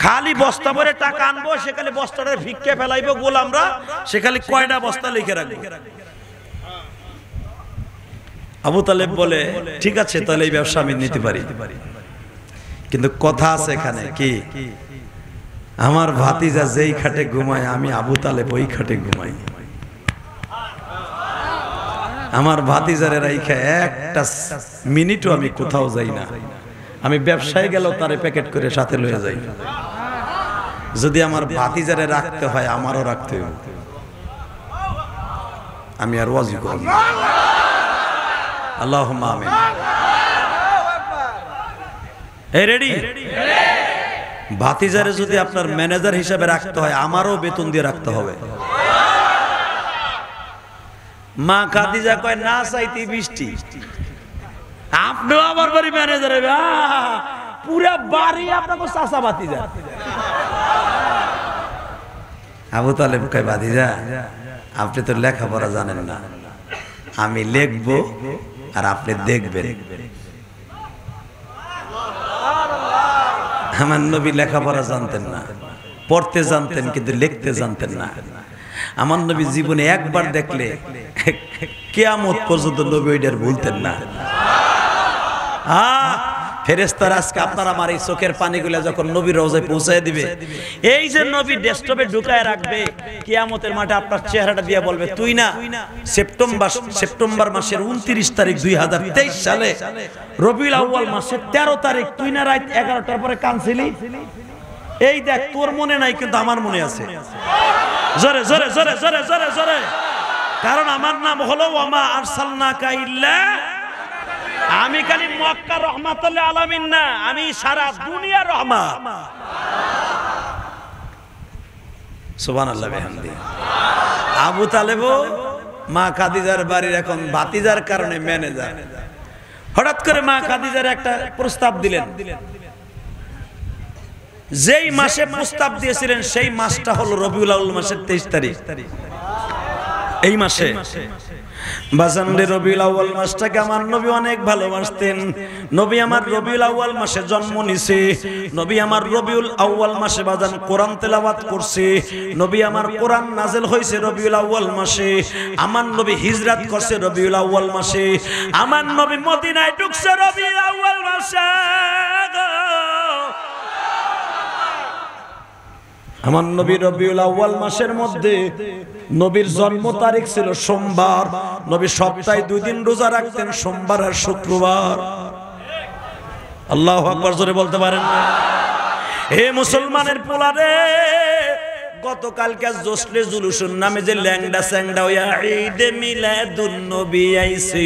খালি বস্তা ভরে টাকা আনবো, সে খালি বস্তাটা ভিক্ষে ফেলাইবো গোলামরা, সে খালি কয়টা বস্তা লিখে রাখবো। আবু তালেব বলে, ঠিক আছে তাহলে এই ব্যবসা আমি নিতে পারি, কিন্তু কথা আছে এখানে, কি? আমার ভাতিজা যেই খাটে ঘুমায়, আমি আবু তালেব ওই খাটে ঘুমাই। আমার ভাতিজারে রাইখা একটা মিনিটও আমি কোথাও যাই না। আমি ব্যবসায় গেলেও তারে প্যাকেট করে সাথে লয়ে যাই। যদি আমার ভাতিজারে রাখতে হয়, আমারও রাখতে হবে। আমি আর ওয়াজি করব না। আল্লাহুম্মা আমিন। এই রেডি? ভাতিজারে যদি আপনার ম্যানেজার হিসেবে রাখতে হয়, আমারও বেতন দিয়ে রাখতে হবে। মা খাদিজা কয়, না চাইতে বৃষ্টি, আপনিও আমার বাড়ি ম্যানেজার, পুরা বাড়ি আপনাকে চাচা ভাতিজা। আবু তালেব কয় ভাতিজা আপনি তো লেখাপড়া জানেন না, আমি লিখবো আর আপনি দেখবেন। আমার নবী লেখাপড়া জানতেন না, পড়তে জানতেন কিন্তু লিখতে জানতেন না। আমার নবী জীবনে একবার দেখলে কিয়ামত পর্যন্ত নবী ওইটার ভুলতেন না। ফেরেশতারা আজকে আপনারা আমার এই চোখের পানিগুলো যখন নবীর রওজায় পৌঁছায় দিবে, এই যে নবী ডেস্কটপে ঢুকায় রাখবে, কিয়ামতের মাঠে আপনার চেহারাটা দিয়ে বলবে তুই না সেপ্টেম্বর মাসের 29 তারিখ 2023 সালে রবিউল আউয়াল মাসের 13 তারিখ তুই না রাত 11টার পরে কাঁদছিলি? এই দেখ তোর মনে নাই কিন্তু আমার মনে আছে। জোরে জোরে জোরে জোরে জোরে জোরে, কারণ আমার নাম হলো ওয়ামা আরসালনাকা ইল্লা, আমি খালি মক্কা রহমাতুল আলামিন না, আমি সারা দুনিয়া রহমত। সুবহানাল্লাহ বিহামদি। আবু তালেব মা খাদিজার বাড়ির এখন ভাতিজার কারণে ম্যানেজার। হঠাৎ করে মা খাদিজার একটা প্রস্তাব দিলেন, যেই মাসে প্রস্তাব দিয়েছিলেন সেই মাসটা হলো রবিউল আউয়াল মাসের 23 তারিখ। এই মাসে বাজানরে রবিউল আউয়াল মাসটাকে আমার নবী অনেক ভালোবাসতেন। নবী আমার রবিউল আউয়াল মাসে জন্ম নিছে, নবী আমার রবিউল আউয়াল মাসে বাজান কোরআন তেলাওয়াত করছে, নবী আমার কোরআন নাযিল হয়েছে রবিউল আউয়াল মাসে, আমার নবী হিজরত করছে রবিউল আউয়াল মাসে, আমার নবী মদিনায় ঢুকছে রবিউল আউয়াল মাসে। আমার নবী রবিউল আউয়াল মাসের মধ্যে নবীর জন্ম তারিখ ছিল সোমবার। নবী সপ্তাহে 2 দিন রোজা রাখতেন, সোমবার আর শুক্রবার। আল্লাহু আকবার জোরে বলতে পারেন না? হে মুসলমানের পোলারে, গতকালকে জোসলে জুলুসুন নামে যে ল্যাংডা স্যাংডা হইয়া ঈদে মিলাদুন নবী আইছে,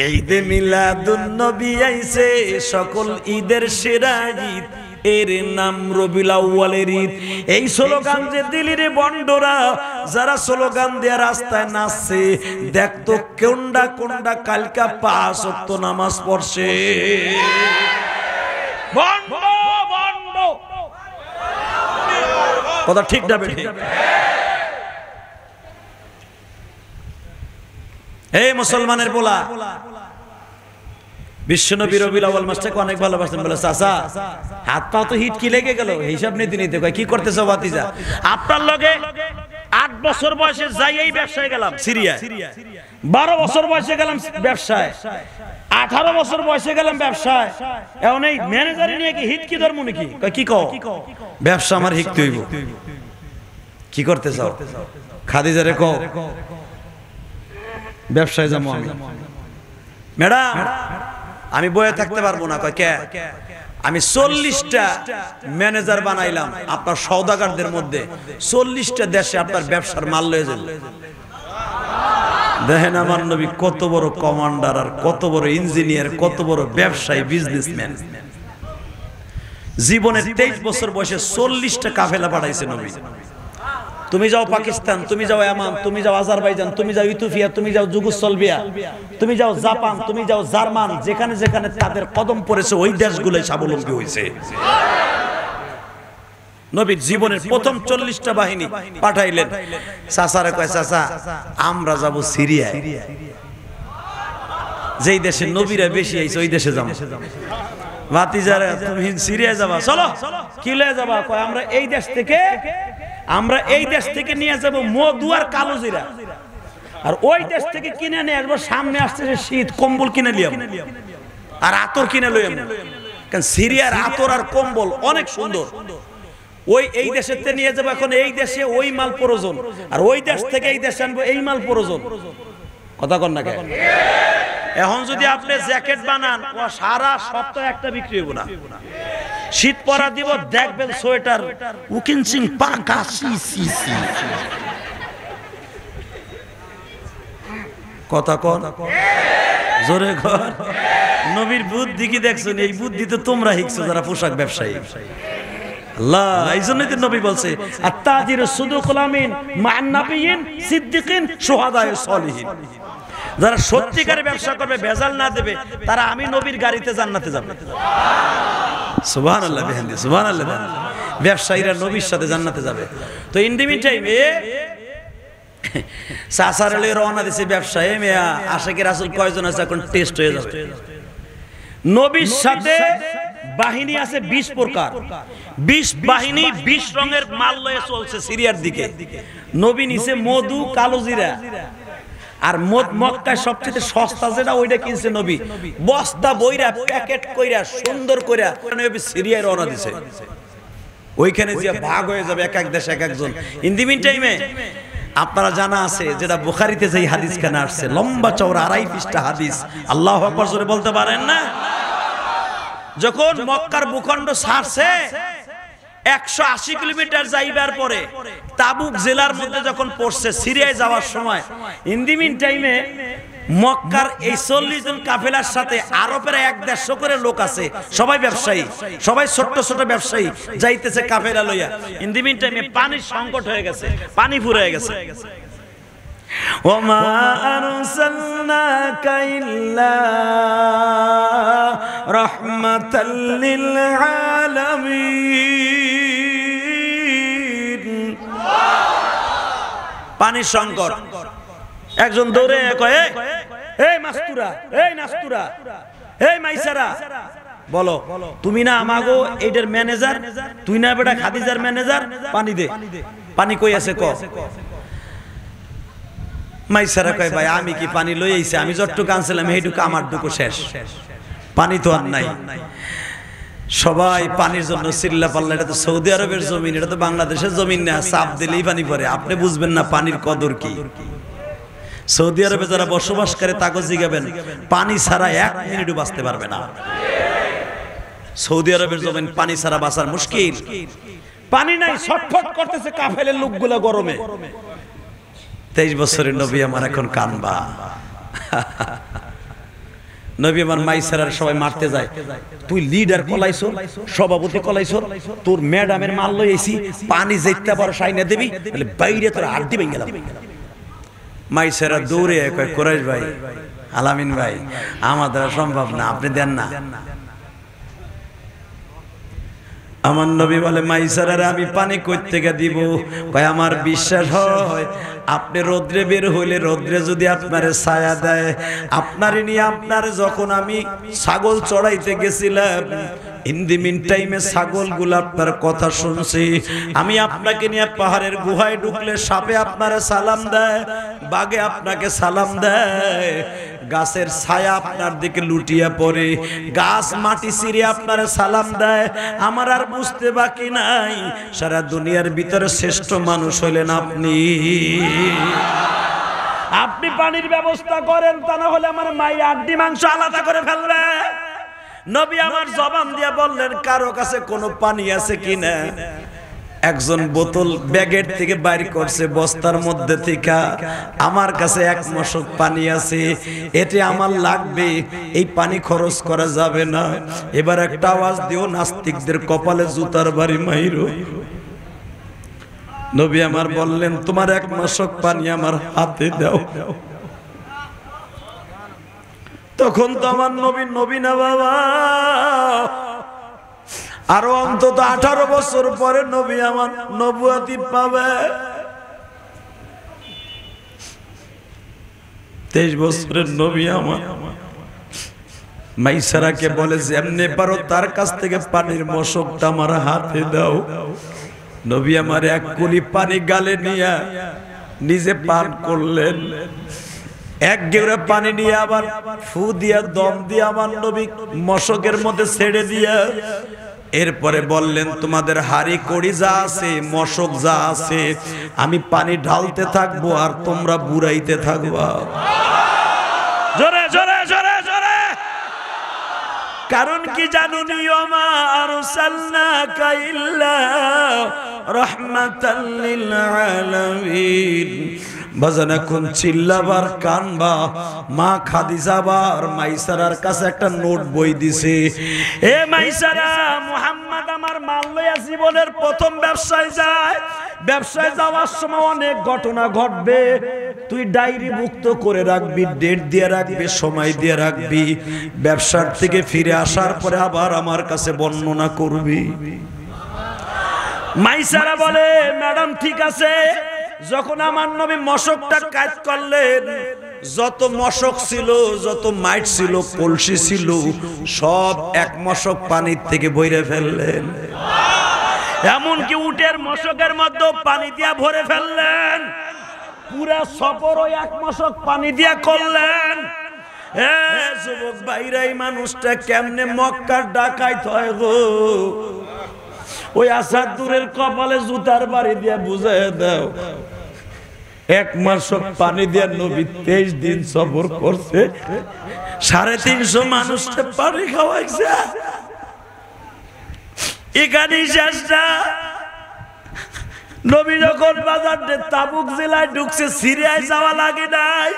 ঈদে মিলাদুন নবী আইছে, সকল ঈদের সেরা ঈদ, এর নাম রবিউল আউয়ালের ঈদ। এই স্লোগান যে দিলিরে বন্ডরা যারা স্লোগান দিয়ে রাস্তায় নাচছে, দেখতো কোনডা কোনডা কালকা 5 ওয়াক্ত নামাজ পড়ছে। বন্ড বন্ড, কথা ঠিক না বেঠিক? এই মুসলমানের পোলা, বিশ্বনবী রবিউল আউয়াল মাসটাকে অনেক ভালোবাসতেন। বলে চাচা হাত পা তো হিট কি লেগে গেল, হিসাব নিতে নিতে কয় কি করতেছো ভাতিজা? আপনার লগে 8 বছর বয়সে যাই এই ব্যবসায় গেলাম সিরিয়ায়, 12 বছর বয়সে গেলাম ব্যবসায়, 18 বছর বয়সে গেলাম ব্যবসায়, এখন এই ম্যানেজার নিয়ে কি হিট কি ধর্ম নাকি? কয় কি কও? ব্যবসা আমার হিকতে হইব। কি করতে চাও? খাদিজারে কও ব্যবসায় যাবো আমি। ম্যাডাম আমি বয়ে থাকতে পারবো না। কয় কে? আমি 40টা ম্যানেজার বানাইলাম আপনার সওদাগরদের মধ্যে, 40টা দেশে আপনার ব্যবসার মাল লয়ে যাবে। দেখেন আমার নবী কত বড় কমান্ডার, আর কত বড় ইঞ্জিনিয়ার, কত বড় ব্যবসায়ী, বিজনেসম্যান। জীবনে 23 বছর বয়সে 40টা কাফেলা পাঠাইছে নবী। তুমি যাও পাকিস্তান, তুমি যাও ইয়ামান, তুমি যাও আজারবাইজান, তুমি যাও ইথিওপিয়া, তুমি যাও যুগোস্লাভিয়া, তুমি যাও জাপান, তুমি যাও জার্মান, যেখানে যেখানে তাদের কদম পড়েছে ওই দেশগুলোই স্বাবলম্বী হয়েছে। নবীর জীবনের প্রথম 40টা বাহিনী পাঠাইলেন। চাচারে কয় চাচা আমরা যাব সিরিয়ায়, যেই দেশে নবীরা বেশি আইছে ওই দেশে যাব। ভাতিজারে তুমি সিরিয়ায় যাবা, চলো। কি লয়ে যাবা? কয় আমরা এই দেশ থেকে নিয়ে যাব মধু আর কালো জিরা, আর ওই দেশ থেকে কিনে নিয়ে আসবো। সামনে আসতেছে শীত, কম্বল কিনে লিয়াম আর আতর কিনে লইয়াম, কারণ সিরিয়ার আতর আর কম্বল অনেক সুন্দর। এই দেশেতে নিয়ে যাবো, এখন এই দেশে ওই মাল প্রয়োজন, আর ওই দেশ থেকে এই দেশে আনবো এই মাল প্রয়োজন। কথা কন না কেন? এখন যদি আপনি জ্যাকেট বানান, ও সারা সপ্তাহে একটা বিক্রি হইব না। শীত পরা দিব, দেখবেন সোয়েটার উকিনসিং পাকা সি। কথা কন জোরে কর। নবীর বুদ্ধি কি দেখছেন? এই বুদ্ধি তো তোমরা শিখছো যারা পোশাক ব্যবসায়ী। আল্লাহ এই জন্যই তো নবী বলছে আত-তাজিরু সুদুকুল আমিন মা'আন নাবিয়্যিন সিদ্দিকিন শুহাদায়ে সালিহিন। যারা সত্যিকারের ব্যবসা করবে, ভেজাল না দেবে, তারা আমি নবীর গাড়িতে জান্নাতে যাবে। সুবহানাল্লাহ বিহামদি, সুবহানাল্লাহ। ব্যবসায়ীরা নবীর সাথে জান্নাতে যাবে। তো ইন দি মিন টাইমে সাসারে রওনা দিছে ব্যবসায়ী মেয়া, আশিকের রাসূল কয়জন আছে এখন টেস্ট হয়ে যাবে। নবীর সাথে বাহিনী আছে 20 প্রকার, 20 বাহিনী 20 রঙের মাল লয়ে চলছে সিরিয়ার দিকে। নবী নিছে মধু, কালোজিরা, আর মক্কায় সবচেয়ে সস্তা যেটা ওইটা কিনছে নবী, বস্তা বইরা প্যাকেট কইরা সুন্দর কইরা নবী সিরিয়ায় রওনা দিছে। ওইখানে যে ভাগ হয়ে যাবে এক এক দেশে এক একজন। ইন দি মিন টাইমে আপনারা জানা আছে যেটা বুখারীতে যেই হাদিস কেন আসছে, লম্বা চওড়া 2.5 পৃষ্ঠা হাদিস, আল্লাহু আকবার জোরে বলতে পারেন না? যখন মক্কার ভূখণ্ড ছাড়ছে 180 কিলোমিটার যাইবার পরে তাবুক জেলার মধ্যে যখন পড়ছে সিরিয়ায় যাওয়ার সময়, ইন দি মিন টাইমে মক্কার এই 40 জন কাফেলার সাথে আরো প্রায় 150 করে লোক আছে, সবাই ব্যবসায়ী, সবাই ছোট ছোট ব্যবসায়ী যাইতেছে কাফেলা লইয়া। ইন দি মিন টাইমে পানির সংকট হয়ে গেছে, পানি ফুরিয়ে গেছে। ওমা আরসালনাকা ইল্লা রাহমাতাল লিল আলামিন। পানির সংকট। একজন দৌড়ে কয়, এই মাস্তুরা, এই নাস্তুরা, এই মাইসারা, বলো তুমি না আমাগো এইটার ম্যানেজার, তুই না বেটা খাদিজার ম্যানেজার, পানি দে। পানি কই আছে ক? মাইসারা কয়, ভাই আমি কি পানি লই আইছি, আমি যতটুকু আনছিলাম এইটুকু আমার টুকু শেষ, পানি তো আর নাই। সবাই পানির জন্য চিল্লা পাল্লা। এটা তো সৌদি আরবের জমিন, এটা তো বাংলাদেশের জমিন না, চাপ দিলেই পানি পড়ে। আপনি বুঝবেন না পানির কদর কি। সৌদি আরবে যারা বসবাস করে তাকে জিগাবেন, পানি ছাড়া 1 মিনিটও বাঁচতে পারবে না। সৌদি আরবের জমিন, পানি ছাড়া বাঁচার মুশকিল। পানি নাই, ছটফট করতেছে কাফেলের লোকগুলা গরমে। 23 বছরের নবী আমার এখন কানবা। নবী আমার মাইসারার সবাই মারতে যায়, তুই লিডার কলাইছো, সভাপতি কলাইছো, তোর ম্যাডামের মাল লই আইছি, পানি যাইতে পারো সাইনা দিবি, তাহলে বাইরে তোর হাড্ডি ভেঙে গেলাম। মাইসারা দৌড়ে কয়, কুরাইশ ভাই, আলামিন ভাই, আমার দ্বারা সম্ভব না, আপনি দেন না। আমার নবী বলে, মাইসারারে আমি পানি কই থেকে দিব? কয়, আমার বিশ্বাস হয় আপনি রোদ্রে বের হইলে রোদ্রে যদি আপনারে ছায়া দেয়, আপনারে নিয়ে আপনারে যখন আমি ছাগল চড়াইতে গেছিলাম, ইন দি মিন টাইমে ছাগলগুলো আপনার কথা শুনছি। আমি আপনাকে নিয়ে পাহাড়ের গুহায় ঢুকলে সাপে আপনারে সালাম দেয়, বাঘে আপনাকে সালাম দেয়, গাছের ছায়া আপনার দিকে লুটিয়া পড়ে, গাছ মাটি ছিঁড়ে আপনারে সালাম দেয়। আমার আর বুঝতে বাকি নাই, সারা দুনিয়ার ভিতরে শ্রেষ্ঠ মানুষ হইলেন আপনি। আপনি পানির ব্যবস্থা করেন, তা না হলে আমার মায়ের আড্ডি মাংস আলাদা করে ফেলবে। নবী আমার জবান দিয়ে বললেন, কারো কাছে কোনো পানি আছে কিনা? একজন বোতল ব্যাগের থেকে বাইর করছে বস্তার মধ্যে থেকে, আমার কাছে 1 মশক পানি আছে, এতে আমার লাগবে, এই পানি খরচ করা যাবে না। এবার একটা আওয়াজ দিও, নাস্তিকদের কপালে জুতার বাড়ি মাইরো। নবী আমার বললেন, তোমার 1 মশক পানি আমার হাতে দাও। তখন তো আমার নবী না বাবা, আরো অন্তত 18 বছর পরে নবী আমার নবুয়তি পাবে। 23 বছরের নবী আমার মাইসারাকে বলে, যেমনে পারো তার কাছ থেকে পানির মশকটা আমার হাতে দাও। নবী আমার 1 কুলি পানি গালে নিয়ে নিজে পান করলেন। 1 গেউরা পানি নিয়ে আবার ফু দিয়া দম দিয়ে আমার নবী মশকের মধ্যে ছেড়ে দিয়া এরপরে বললেন, তোমাদের হাড়ি কড়ি যা আছে, মশক যা আছে, আমি পানি ঢালতে থাকবো আর তোমরা বুড়াইতে থাকবা। জোরে জোরে জোরে জোরে। কারণ কি জানুনি, ওমা আরসালনাকা ইল্লা রাহমাতাল লিল আলামিন। বাজান এখন চিল্লাবার কানবা। মা খাদিজা বার মাইসারার কাছে একটা নোট বই দিছে, এ মাইসারা, মুহাম্মদ আমার আমার মাল লইয়া জীবনের প্রথম ব্যবসায় যায়, ব্যবসায় যাওয়ার সময় অনেক ঘটনা ঘটবে, তুই ডায়েরি মুক্ত করে রাখবি, ডেট দিয়ে রাখবি, সময় দিয়ে রাখবি, ব্যবসার থেকে ফিরে আসার পরে আবার আমার কাছে বর্ণনা করবি। মাইসারা বলে ম্যাডাম ঠিক আছে। যখন আমার নবী মশকটা কাজ করলেন, যত মশক ছিল, যত মাইট ছিল, কলসি ছিল, সব এক মশক পানির থেকে বইরে ফেললেন। এমনকি উটের মশকের মধ্যে পানি দিয়া ভরে ফেললেন। পুরা সফরও এক মশক পানি দিয়া করলেন। যুবক ভাইরা, এই মানুষটা কেমনে মক্কার ডাকাইত হয় গো? ওই আসাদুরের কপালে জুতার বাড়ি দিয়া বুঝাই দাও। এক মশক পানি দিয়া নবী 23 দিন সফর করছে, 350 মানুষকে পানি খাওয়াইছে। এখানেই শেষ না। নবী যখন বাজার তাবুক জেলায় ঢুকছে, সিরিয়ায় যাওয়া লাগে নাই।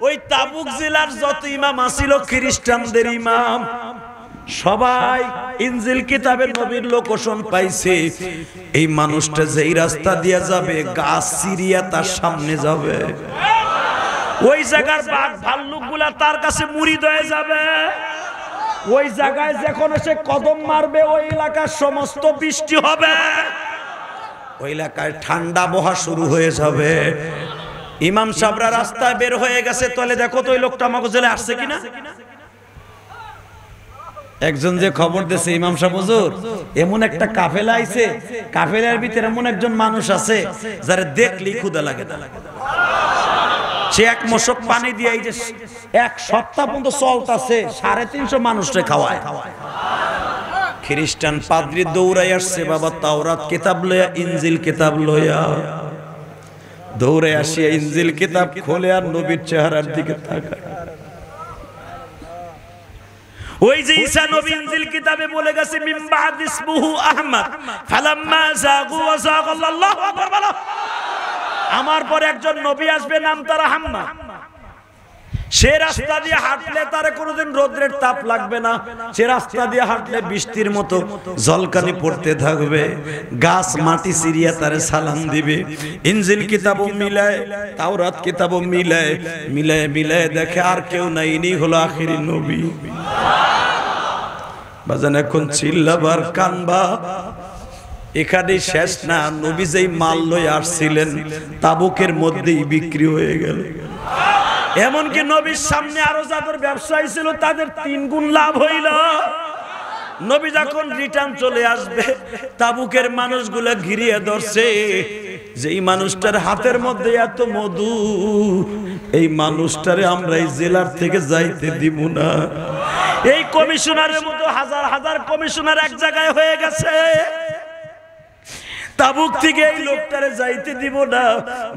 ওই তাবুক জেলার যত ইমাম আছিল, খ্রিস্টানদের ইমাম, সবাই ইনজিল কিতাবের নবীর লোকেশন পাইছে। এই মানুষটা যেই রাস্তা দিয়ে যাবে, গাছ সিরিয়া তার সামনে যাবে। ওই জায়গার বাঘ ভাল্লুকগুলা তার কাছে মুরিদ হয়ে যাবে। ওই জায়গায় যখন সে কদম মারবে, ওই এলাকার সমস্ত বৃষ্টি হবে, ওই এলাকায় ঠান্ডা বহা শুরু হয়ে যাবে। ইমাম সাহেবরা রাস্তায় বের হয়ে গেছে, তাহলে দেখো তো ওই লোকটা আমাকে জেলে আসছে কিনা। একজন যে খবর দিয়েছে, ইমাম সাহেব হুজুর এমন একটা কাফেলা আইছে, কাফেলার ভিতরে এমন একজন মানুষ আছে যারা দেখলেই ক্ষুধা লাগে না। সে এক মশক পানি দিয়ে এই যে 1 সপ্তাহ পর্যন্ত চলতেছে, 350 মানুষকে খাওয়ায়। খ্রিস্টান পাদ্রী দৌড়াই আসছে, বাবা তাওরাত কিতাব লইয়া, ইনজিল কিতাব লইয়া দৌড়ে আসিয়া ইনজিল কিতাব খোলে আর নবীর চেহারার দিকে তাকায়। ওই যে ঈসা নবী ইনজিল কিতাবে বলে গেছে, মিন বাদ ইসমুহু আহমদ ফালাম্মা যাগু ওয়া যাগাল্লাহু আকবার বলো। আমার পর একজন নবী আসবে, নাম তার আহমদ। সে রাস্তা দিয়ে হাঁটলে তার কোনোদিন রোদ্রের তাপ লাগবে না। সে রাস্তা দিয়ে হাঁটলে বৃষ্টির মতো জলকানি পড়তে থাকবে, গাছ মাটি সিরিয়া তারে সালাম দিবে। ইনজিল কিতাবও মিলায়, তাওরাত কিতাবও মিলায়, মিলায় মিলায় দেখে আর কেউ নাই, ইনি হলো আখিরি নবী। বাজান এখন চিল্লাবার কানবা, এখানে শেষ না। নবী যেই মাল লয়ে আসছিলেন, তাবুকের মধ্যেই বিক্রি হয়ে গেল। এমনকি নবীর সামনে আরো যাদের ব্যবসায়ী ছিল, তাদের 3 গুণ লাভ হইল। নবী যখন রিটার্ন চলে আসবে, তাবুকের মানুষগুলা ঘিরিয়ে ধরছে। যেই মানুষটার হাতের মধ্যে এত মধু, এই মানুষটারে আমরা এই জেলার থেকে যাইতে দিব না। এই কমিশনারের মতো হাজার হাজার কমিশনার এক জায়গায় হয়ে গেছে। তাবুক থেকে এই লোকটারে যাইতে দিব না।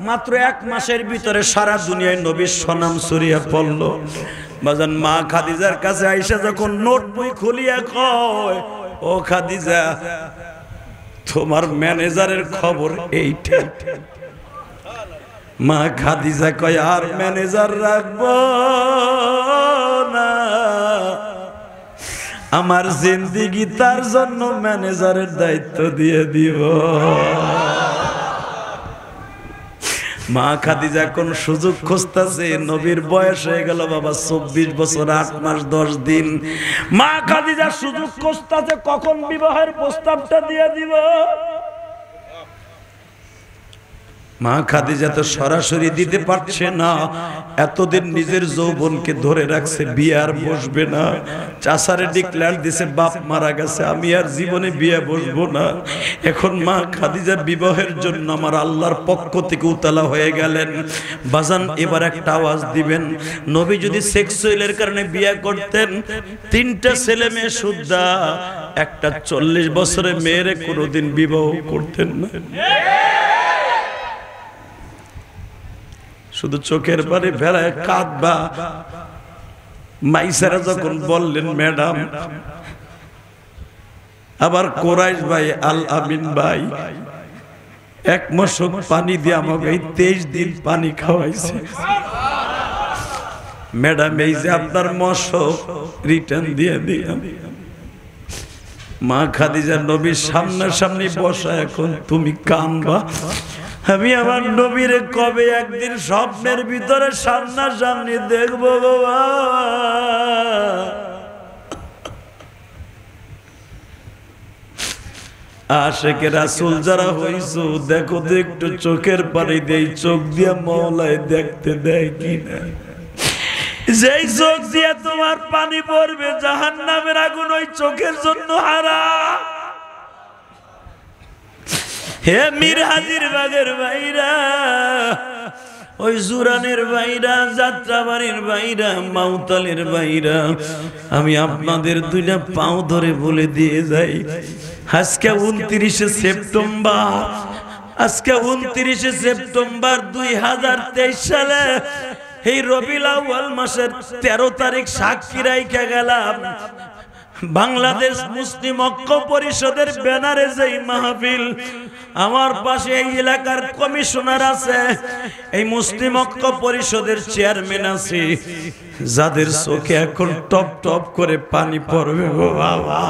মাত্র 1 মাসের ভিতরে সারা দুনিয়ায় নবীর সুনাম ছড়িয়ে পড়ল। বাজান মা খাদিজার কাছে আয়েশা যখন নোট বই খুলিয়া কয়, ও খাদিজা তোমার ম্যানেজারের খবর এইটা। মা খাদিজা কয় আর ম্যানেজার রাখবো না, আমার জিন্দেগি তার জন্য ম্যানেজারের দায়িত্ব দিয়ে দিব। মা খাদিজা কোন সুযোগ খুঁজতেছে। নবীর বয়স হয়ে গেল বাবা 24 বছর 8 মাস 10 দিন। মা খাদিজা সুযোগ খুঁজতেছে কখন বিবাহের প্রস্তাবটা দিয়ে দিব। মা খাদিজা তো সরাসরি দিতে পারছে না, এতদিন নিজের যৌবনকে ধরে রাখছে, বিয়ে আর বসবে না। চাচারে ডিক্লেয়ার দিছে, বাপ মারা গেছে, আমি আর জীবনে বিয়ে বসবো না। এখন মা খাদিজা বিবাহের জন্য আমার আল্লাহর পক্ষ থেকে উতলা হয়ে গেলেন। বাজান এবার একটা আওয়াজ দিবেন, নবী যদি সেক্সুয়ালের কারণে বিয়ে করতেন, 3টা ছেলে মেয়ে সুদ্ধা, একটা 40 বছরের মেয়েরে কোনোদিন বিবাহ করতেন না। শুধু চোখের পানি ফেলায় কাঁদবা। মাইসারা যখন বললেন ম্যাডাম, আবার কোরাইশ ভাই, আল আমিন ভাই 1 মশক পানি দিয়ে আমাকে 23 দিন পানি খাওয়াইছে। ম্যাডাম এই যে আপনার মশক রিটার্ন দিয়ে দিলাম। মা খাদিজা নবীর সামনাসামনি বসা, এখন তুমি কাঁদবা। আমি আমার নবীরে কবে একদিন স্বপ্নের ভিতরে সামনাসামনি দেখবো গো বাবা। আশেকে রাসূল যারা হইছো, দেখো তো একটু চোখের পানি দেই, চোখ দিয়া মওলায় দেখতে দেয় কিনা। যেই চোখ দিয়ে তোমার পানি পড়বে জাহান্নামের আগুন ওই চোখের জন্য হারাম। হে মীর হাজির বাগের ভাইরা, ওই জুরানের ভাইরা, যাত্রাবাড়ির ভাইরা, মাউতালের ভাইরা, আমি আপনাদের দুইটা পাও ধরে বলে দিয়ে যাই, আজকে 29শে সেপ্টেম্বর, আজকে 29শে সেপ্টেম্বর 2023 সালে এই রবিউল আউয়াল মাসের 13 তারিখ সাক্ষী রাইখা গেলাম বাংলাদেশ মুসলিম ঐক্য পরিষদের ব্যানারে যেই মাহফিল, আমার পাশে এই এলাকার কমিশনার আছে, এই মুসলিম ঐক্য পরিষদের চেয়ারম্যান আছে, যাদের চোখে এখন টপ টপ করে পানি পড়বে গো বাবা।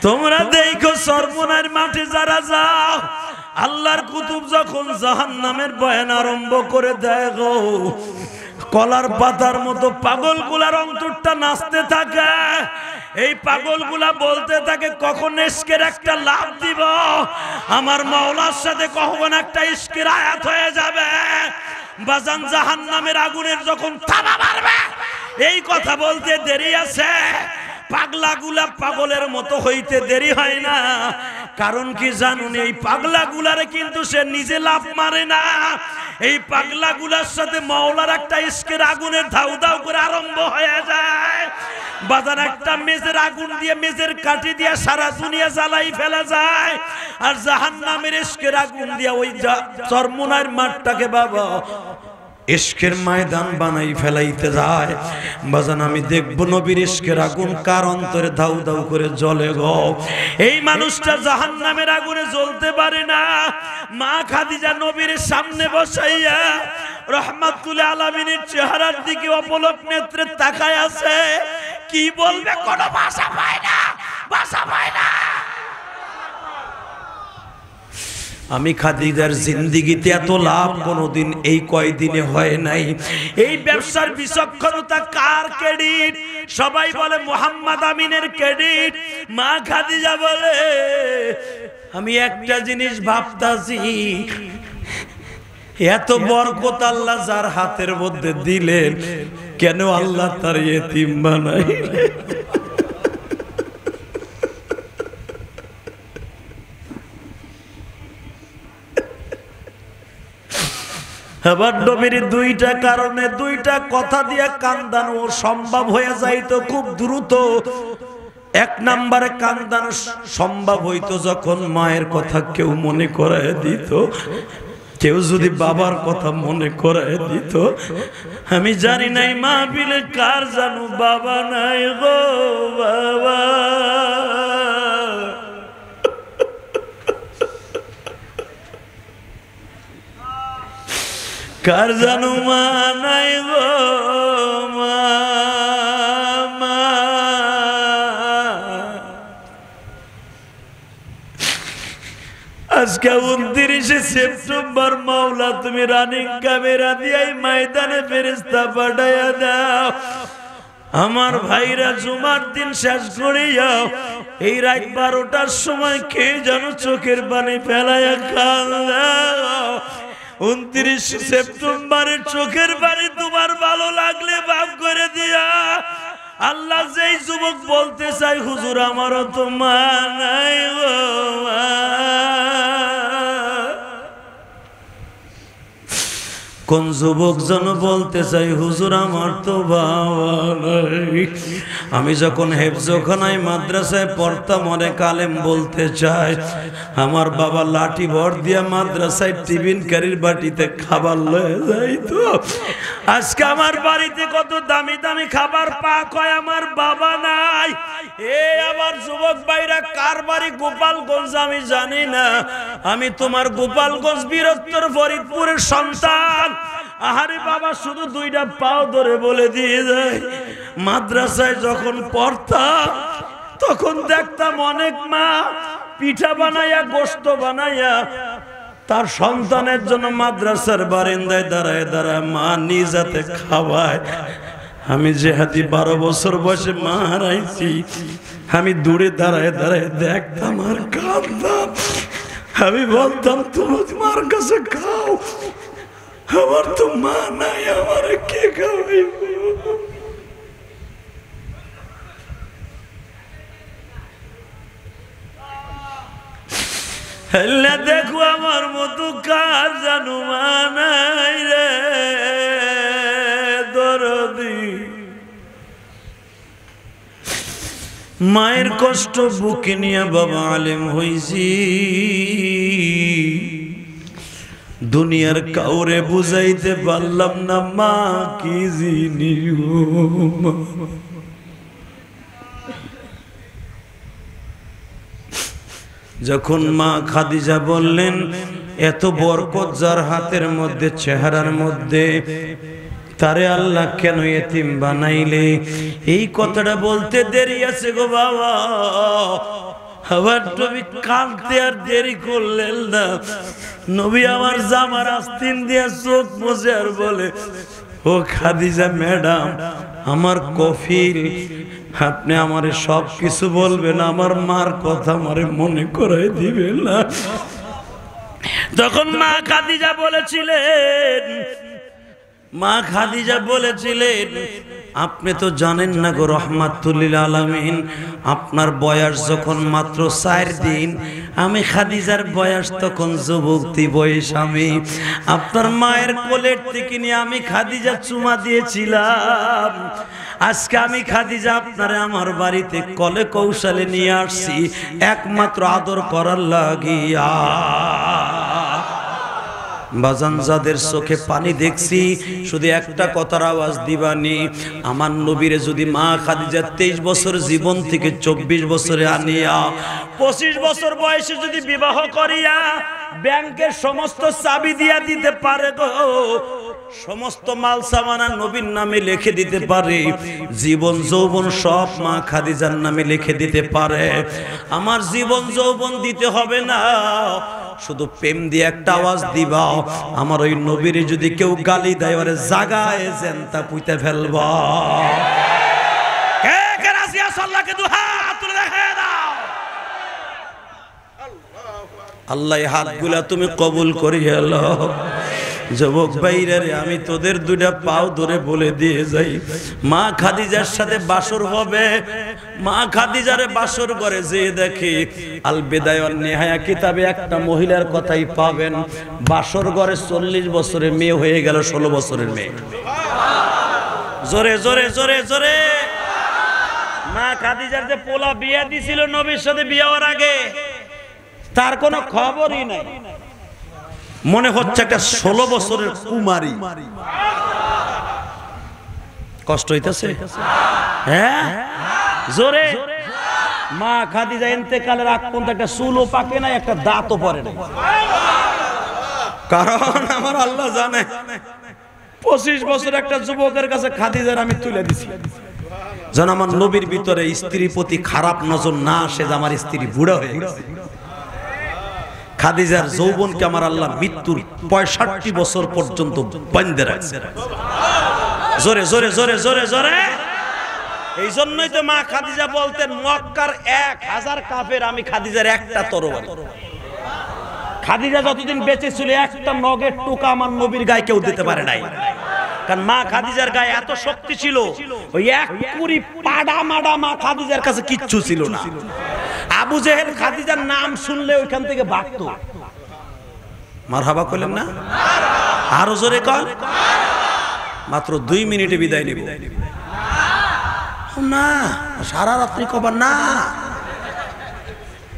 তোমরা দেখো সরমনার মাঠে যারা যাও, আল্লাহর কুতুব যখন জাহান্নামের বয়ান আরম্ভ করে দেয় গো, কলার পাতার মতো পাগলগুলার অন্তরটা নাচতে থাকে। এই পাগলগুলা বলতে থাকে কখন ইশকের একটা লাভ দিব, আমার মাওলার সাথে কখন একটা ইশকের আয়াত হয়ে যাবে, বাজান জাহান্নামের আগুনের যখন থাবা মারবে, এই কথা বলতে দেরি আছে। পাগলাগুলা পাগলের মতো হইতে দেরি হয় না, কারণ কি জানুন, এই পাগলাগুলারে কিন্তু সে নিজে লাভ মারে না, এই পাগলাগুলার সাথে মাওলার একটা ইশকের আগুনের ধাউ ধাউ করে আরম্ভ হয়ে যায়। বাজার একটা মেজের আগুন দিয়ে, মেজের কাঠি দিয়ে সারা দুনিয়া জ্বালাই ফেলা যায়, আর জাহান্নামের ইশকের আগুন দিয়ে ওই চরমোনার মাঠটাকে বাবা ইশকের ময়দান বানাই ফেলাইতে যায়। বাজান আমি দেখব নবীর ইশকের আগুন কার অন্তরে ধাউ ধাউ করে জ্বলে গো। এই মানুষটা জাহান্নামের আগুনে জ্বলতে পারে না। মা খাদিজা নবীর সামনে বসাইয়া রহমাতুল আলামিনের চেহারার দিকে অপলক নেত্রে তাকায় আছে, কি বলবে কোনো ভাষা পায় না, ভাষা পায় না। আমি খাদিজার জিন্দেগিতে এত লাভ কোনোদিন এই কয়দিনে হয় নাই। এই ব্যবসার বিচক্ষণতা কার ক্রেডিট? সবাই বলে মুহাম্মদ আমিনের ক্রেডিট। মা খাদিজা বলে আমি একটা জিনিস ভাবতাছি, এত বরকত আল্লাহ যার হাতের মধ্যে দিলেন, কেন আল্লাহ তার ইতিম বানাইলেন? আবার নবীর দুইটা কারণে দুইটা কথা দিয়ে কান্দানো সম্ভব হয়ে যাইতো খুব দ্রুত। এক নম্বরে কান্দানো সম্ভব হইতো যখন মায়ের কথা কেউ মনে করায় দিত, কেউ যদি বাবার কথা মনে করায় দিত। আমি জানি নাই মা বিলে কার জানু বাবা নাই গো বাবা, কার জানু মা নাই গো মা। আজকে 29শে সেপ্টেম্বর মাওলা তুমি রানিং ক্যামেরা দিয়ে ময়দানে ফেরেশতা পাঠাইয়া দাও। আমার ভাইরা জুমার দিন শেষ করে যাও, এই রাত 12টার সময় কে যেন চোখের পানি ফেলাইয়া কাঁদে। 29শে সেপ্টেম্বরের চোখের পানি তোমার ভালো লাগলে মাফ করে দিয়া। আল্লাহ যেই যুবক বলতে চাই হুজুর আমারও তো মা নাই গো মা, কোন যুবক যেন বলতে চাই হুজুর আমার তো বাবা নাই। আমি যখন হেফজখানায় মাদ্রাসায় পড়তাম অনেক আলেম বলতে চাই আমার বাবা লাঠি ভর দিয়া মাদ্রাসায় টিফিন কারির বাটিতে খাবার লয়ে যাইতো। আজকে আমার বাড়িতে কত দামি দামি খাবার পাক হয়, আমার বাবা নাই। এই আবার যুবক ভাইরা কার বাড়ি গোপালগঞ্জ আমি জানি না, আমি তোমার গোপালগঞ্জ বীরত্তর ফরিদপুরের সন্তান। আহারে বাবা শুধু দুইটা পাও ধরে বলে দিয়ে যায়, মাদ্রাসায় যখন পড়তাম তখন দেখতাম অনেক মা পিঠা বানাইয়া গোশত বানাইয়া তার সন্তানের জন্য মাদ্রাসার বারান্দায় দাঁড়ায় দাঁড়ায় মা নিজ হাতে খাওয়ায়। আমি যেহাদি 12 বছর বয়সে মা হারাইছি, আমি দূরে দাঁড়ায় দাঁড়ায় দেখতাম আর কাঁদতাম। আমি বলতাম তুমি মার কাছে খাও, আমার তো মা নাই, আমার কে খাওয়াইব? দেখো আমার মতো কার জানু মা নাই রে দরদি। মায়ের কষ্ট বুকে নিয়ে বাবা আলেম হইছি, দুনিয়ার কাউরে বুঝাইতে পারলাম না মা কি জিনিস। যখন মা খাদিজা বললেন এত বরকত যার হাতের মধ্যে, চেহারার মধ্যে, তারে আল্লাহ কেন এতিম বানাইলে? এই কথাটা বলতে দেরি আছে গো বাবা। আবার নবী কাঁদতে আর দেরি করলেন না। নবী আমার জামার আস্তিন দিয়ে চোখ মুছে আর বলে, ও খাদিজা ম্যাডাম, আমার কফিল, আপনি আমারে সব কিছু বলবেন, আমার মার কথা আমারে মনে করাই দিবেন না। তখন মা খাদিজা বলেছিলেন, আপনি তো জানেন না গো রহমাতুল লিল আলামিন, আপনার বয়স যখন মাত্র 4 দিন, আমি খাদিজার বয়স তখন যুবতী বয়স। আমি আপনার মায়ের কোলের থেকে নিয়ে আমি খাদিজা চুমা দিয়েছিলাম। আজকে আমি খাদিজা আপনারে আমার বাড়িতে কলে কৌশলে নিয়ে আসছি একমাত্র আদর করার লাগিয়া। বাজান যাদের চোখে পানি দেখছি, শুধু একটা কথার আওয়াজ দিবানি, আমার নবীরে যদি মা খাদিজা 23 বছর জীবন থেকে 24 বছরে আনিয়া 25 বছর বয়সে যদি বিবাহ করিয়া ব্যাংকের সমস্ত চাবি দিয়া দিতে পারে গো, সমস্ত মাল সামানা নবীর নামে লিখে দিতে পারে, জীবন যৌবন সব মা খাদিজার নামে লিখে দিতে পারে। আমার জীবন যৌবন দিতে হবে না, শুধু প্রেম দিয়ে একটা আওয়াজ দিবা, আমার ওই নবীরে যদি কেউ গালি দেয় ওরে জাগায় জেনতা পুইতে ফেলবা। কে কে রাজি আছো? আল্লাহকে দুহাত তুলে দেখায় দাও। আল্লাহ হাতগুলা তুমি কবুল করিয়া লও। যুবক ভাইরা রে, আমি তোদের দুইটা পাও ধরে বলে দিয়ে যাই, মা খাদিজার সাথে বাসর হবে। মা খাদিজারে বাসর করে যে দেখে আল বিদায়া ওয়ান নিহায়া কিতাবে একটা মহিলার কথাই পাবেন, বাসর ঘরে 40 বছরের মেয়ে হয়ে গেল 16 বছরের মেয়ে। জোরে জোরে জোরে জোরে। মা খাদিজার যে পোলা বিয়া দিছিল নবীর সাথে বিয়ে হওয়ার আগে, তার কোনো খবরই নাই। মনে হচ্ছে একটা 16 বছরের কুমারী। কষ্ট হইতেছে? হ্যাঁ জোরে। মা খাদিজা ইন্তেকালের আগ পর্যন্ত একটা চুলও পাকে না, একটা দাঁতও পড়ে না। কারণ আমার আল্লাহ জানে 25 বছর একটা যুবকের কাছে খাদিজার আমি তুলে দিছি, যেন আমার নবীর ভিতরে স্ত্রীর প্রতি খারাপ নজর না আসে যে আমার স্ত্রী বুড়া হয়ে গেছে। খাদিজার যৌবনকে আমার আল্লাহ মৃত্যুর 65 বছর পর্যন্ত বন্ধে রাখছে। জোরে জোরে জোরে জোরে জোরে। এই জন্যই তো মা খাদিজা বলতেন, মক্কার 1000 কাফের আমি খাদিজার একটা তরবারি। খাদিজা যতদিন বেঁচে ছিল একটা নগের টুকা আমার নবীর গায়ে কেউ দিতে পারে নাই। কারণ মা খাদিজার গায়ে এত শক্তি ছিল, ওই এক কুড়ি পাডা মাডা মা খাদিজার কাছে কিচ্ছু ছিল না। আবু জেহেল খাদিজার নাম শুনলে ওইখান থেকে ভাগতো। মারহাবা কইলেন না? আরো জোরে কর। মাত্র 2 মিনিটে বিদায় নেব না, সারা রাত্রি কবার না,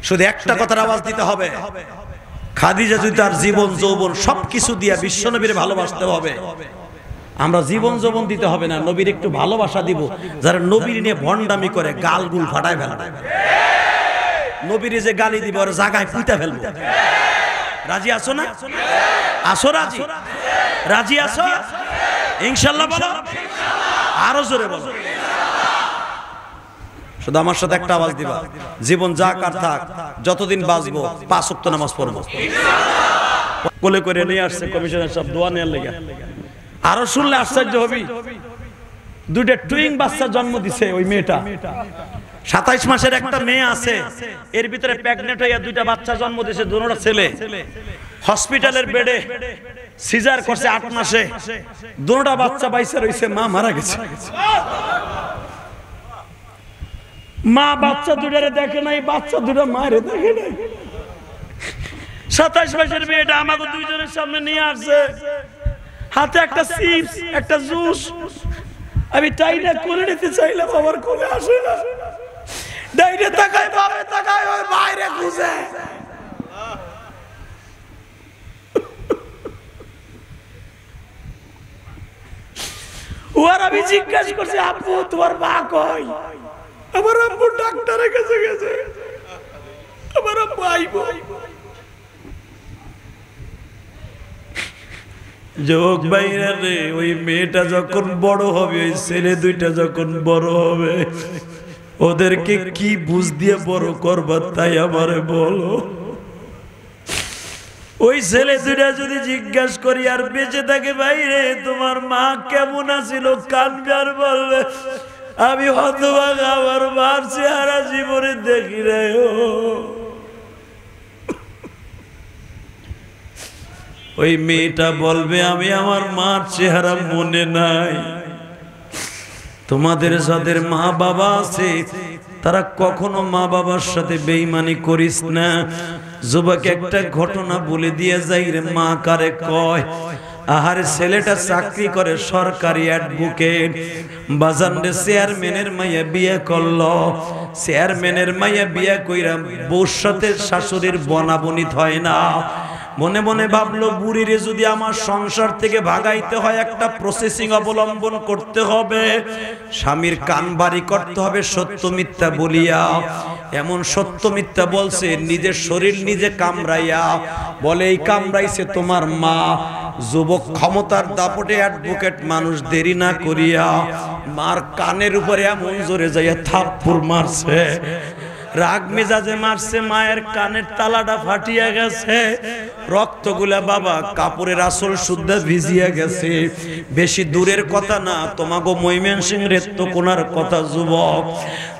শুধু একটা কথার আওয়াজ দিতে হবে। খাদিজা যদি তার জীবন যৌবন সবকিছু দিয়া বিশ্বনবীর ভালোবাসতে হবে, আমরা জীবন যৌবন দিতে হবে না, নবীর একটু ভালোবাসা দিব। যারা নবীর নিয়ে ভণ্ডামি করে গালগুল ফাটায় ফেলে, নবীর যে গালি দিবে ওর জায়গায় পুঁতে ফেলবো। রাজি আছো না? আসো রাজি? রাজি আছো ইনশাআল্লাহ? বলো আরো জোরে বলো। শুধু আমার সাথে একটা আওয়াজ দিবা, জীবন যাক আর থাক, যতদিন বাঁচবো 5 ওয়াক্ত নামাজ পড়বো। কোলে করে নিয়ে আসছে কমিশনার সাহেব দোয়া নেওয়ার লেগে। আরো শুনলে আশ্চর্য হবি, দুইটা টুইং বাচ্চা জন্ম দিছে ওই মেয়েটা। 27 মাসের একটা মেয়ে আছে, এর ভিতরে প্রেগন্যান্ট হইয়া দুইটা বাচ্চা জন্ম দিয়েছে, দুটোটা ছেলে। হসপিটালের বেডে সিজার করছে 8 মাসে, দুটোটা বাচ্চা বাইসা রইছে, মা মারা গেছে। মা বাচ্চা দুটারে দেখে নাই, বাচ্চা দুটো মায়ের দেখে নাই। 27 মাসের মেয়েটা আমাকে দুইজনের সামনে নিয়ে আসছে, হাতে একটা চিপস একটা জুস। আমি টাইনা কোলে নিতে চাইলাম, আমার কোলে আসে না। ডাইনে তাকায় বামে তাকায়, ওই বাইরে খুঁজে। ওর আমি জিজ্ঞাসা করছি, আব্বু তোমার মা কই? আমার আব্বু ডাক্তারের কাছে গেছে। আমার আব্বু আইবো। যোগ বাইরে রে, ওই মেয়েটা যখন বড় হবে, ওই ছেলে দুইটা যখন বড় হবে, ওদেরকে কি বুঝ দিয়ে বড় করবা তাই আমারে বলো। ওই ছেলে দুইটা যদি জিজ্ঞাসা করি আর বেঁচে থাকে, বাইরে তোমার মা কেমন আছিল, কানবে আর বলবে আমি হতভাগা, আমার মার চেহারা জীবনে দেখি নাই। ওই মেয়েটা বলবে আমি আমার মার চেহারা মনে নাই। তোমাদের যাদের মা বাবা আছে তারা কখনো মা বাবার সাথে বেঈমানি করিস না। যুবক একটা ঘটনা বলে দিয়ে যাই রে, মা কারে কয়। আহারে ছেলেটা চাকরি করে সরকারি অ্যাডভোকেট, বাজারে চেয়ারম্যানের মাইয়া বিয়ে করলো। চেয়ারম্যানের মাইয়া বিয়ে কইরা বউর সাথে শাশুড়ির বনাবনিত হয় না। মনে মনে ভাবলো, বুড়িরে যদি আমার সংসার থেকে ভাগাইতে হয় একটা প্রসেসিং অবলম্বন করতে হবে, স্বামীর কান বাড়ি করতে হবে সত্য মিথ্যা বলিয়া। এমন সত্য মিথ্যা বলছে, নিজের শরীর নিজে কামড়াইয়া বলে এই কামড়াইছে তোমার মা। যুবক ক্ষমতার দাপটে অ্যাডভোকেট মানুষ দেরি না করিয়া মার কানের উপরে এমন জোরে যাইয়া থাপ্পড় মারছে। রাগ মেজাজে মারছে, মায়ের কানের তালাটা ফাটিয়া গেছে, রক্তগুলা বাবা কাপড়ের আসল শুদ্ধ ভিজিয়া গেছে। বেশি দূরের কথা না, তোমাগো ময়মনসিংহ রেত্তকোনার কথা। যুবক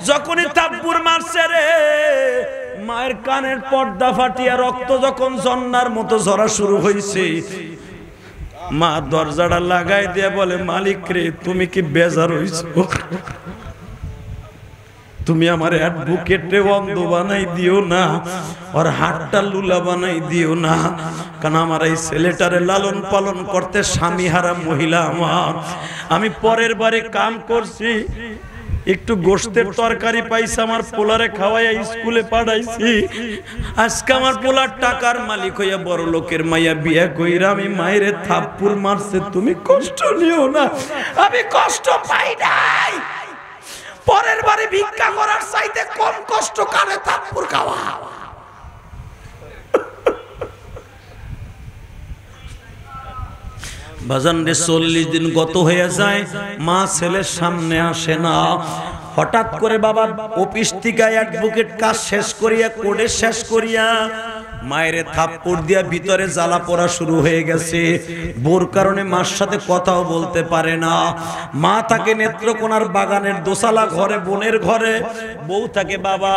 যখনই থাপ্পড় মারছে রে, মায়ের কানের পর্দা ফাটিয়া রক্ত যখন ঝর্ণার মতো ঝরা শুরু হয়েছে, মা দরজাটা লাগাই দিয়ে বলে, মালিক রে তুমি কি বেজার হইছো? তুমি আমার অ্যাডভোকেটে অন্ধ বানাই দিও না, আর হাতটা লুলা বানাই দিও না, কারণ আমার এই ছেলেটারে লালন পালন করতে স্বামী হারা মহিলা আমার। আমি পরের বারে কাম করছি, একটু গোশতের তরকারি পাইছি, আমার পোলারে খাওয়াইয়া স্কুলে পাঠাইছি। আজকে আমার পোলার টাকার মালিক হইয়া বড় লোকের মাইয়া বিয়া কইরা আমি মায়েরে থাপ্পড় মারছে। তুমি কষ্ট নিও না, আমি কষ্ট পাই নাই। পরের বারে ভিক্ষা করার চাইতে কম কষ্ট কানে থাপ্পড় খাওয়া। বাজান রে 40 দিন গত হয়ে যায়, মা ছেলের সামনে আসে না। হঠাৎ করে বাবা অফিস থেকে অ্যাডভোকেট কাজ শেষ করিয়া, কোর্টে শেষ করিয়া মায়ের থাপ্পড় দিয়া ভিতরে জ্বালা পোড়া শুরু হয়ে গেছে। বোর কারণে মার সাথে কথাও বলতে পারে না। মা থাকে নেত্রকোনার বাগানের দোসালা ঘরে, বোনের ঘরে, বউ থাকে বাবা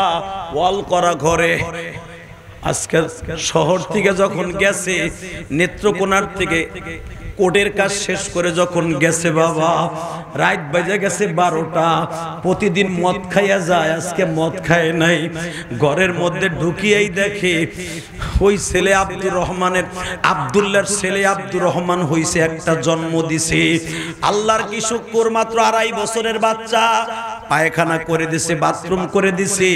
ওয়াল করা ঘরে। আজকে শহর থেকে যখন গেছে, নেত্রকোনার থেকে কোর্টের কাজ শেষ করে যখন গেছে বাবা, রাত বাজে গেছে 12টা। প্রতিদিন মদ খাইয়া যায়, আজকে মদ খায় নাই। ঘরের মধ্যে ঢুকিয়েই দেখে ওই ছেলে আব্দুর রহমানের, আব্দুল্লাহর ছেলে আব্দুর রহমান হইছে, একটা জন্ম দিছে। আল্লাহর কি শুকর, মাত্র 2.5 বছরের বাচ্চা, পায়খানা করে দিছে, বাথরুম করে দিছে।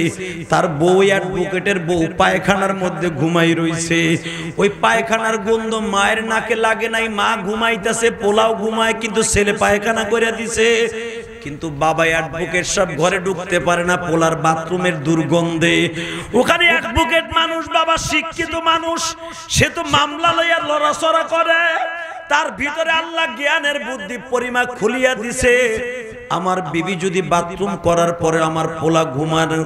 তার বউ অ্যাডভোকেটের বউ পায়খানার মধ্যে ঘুমাই রইছে। ওই পায়খানার গন্ধ মায়ের নাকে লাগে নাই, মা ঘুমাইতেছে, পোলাও ঘুমায়, কিন্তু ছেলে পায়খানা করে দিছে। কিন্তু বাবা অ্যাডভোকেট সব ঘরে ঢুকতে পারে না, পোলার বাথরুমের দুর্গন্ধে। ওখানে অ্যাডভোকেট মানুষ বাবা, শিক্ষিত মানুষ, সে তো মামলা লইয়া লড়াচড়া করে। তার ভিতরে আল্লাহ জ্ঞানের বুদ্ধি পরিমাপ খুলিয়া দিছে। আমার বিবি যদি বাথরুম করার পরে আমার পোলা ঘুমানো,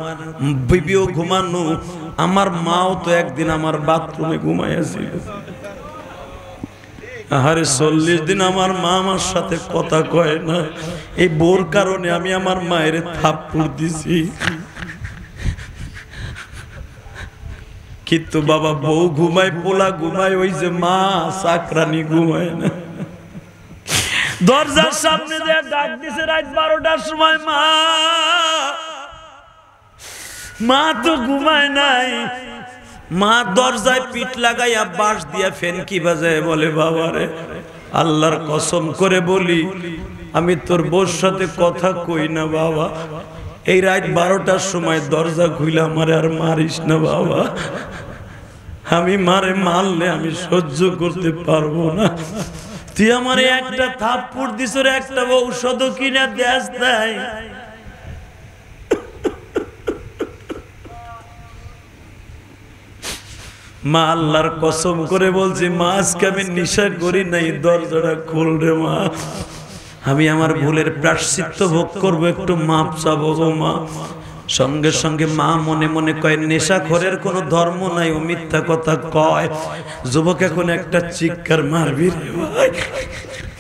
বিবিও ঘুমানো, আমার মাও তো একদিন আমার বাথরুমে ঘুমাইয়াছিল। আরে 40 দিন আমার মা আমার সাথে কথা কয় না, এই বোর কারণে আমি আমার মায়ের থাপ্পড় দিছি। কিন্তু বাবা বউ ঘুমায়, পোলা ঘুমায়, ওই যে মা চাকরানি ঘুমায় না। দরজার সামনে দিয়ে ডাক দিছে রাত 12টার সময়, মা, মা তো ঘুমায় নাই। মা দরজায় পিঠ লাগাইয়া বাঁশ দিয়া ফেনকি বাজায় বলে, বাবা রে, আল্লাহর কসম করে বলি আমি তোর বউর সাথে কথা কই না বাবা, এই রাত 12টার সময় দরজা খুইলা আমারে আর মারিস না বাবা, আমি মারে মারলে আমি সহ্য করতে পারবো না, তুই আমারে একটা থাপ্পড় দিছ রে, একটা ঔষধ কিনা দেস নাই। মা আল্লাহর কসম করে বলছি, মা আজকে আমি নেশা করি নাই, দরজাটা খোল রে মা, আমি আমার ভুলের প্রায়শ্চিত্ত ভোগ করবো, একটু মাপ চাবো গো মা। সঙ্গে সঙ্গে মা মনে মনে কয়, নেশাখোরের কোনো ধর্ম নাই, ও মিথ্যা কথা কয়। যুবক এখন একটা চিৎকার মারবি রে ভাই।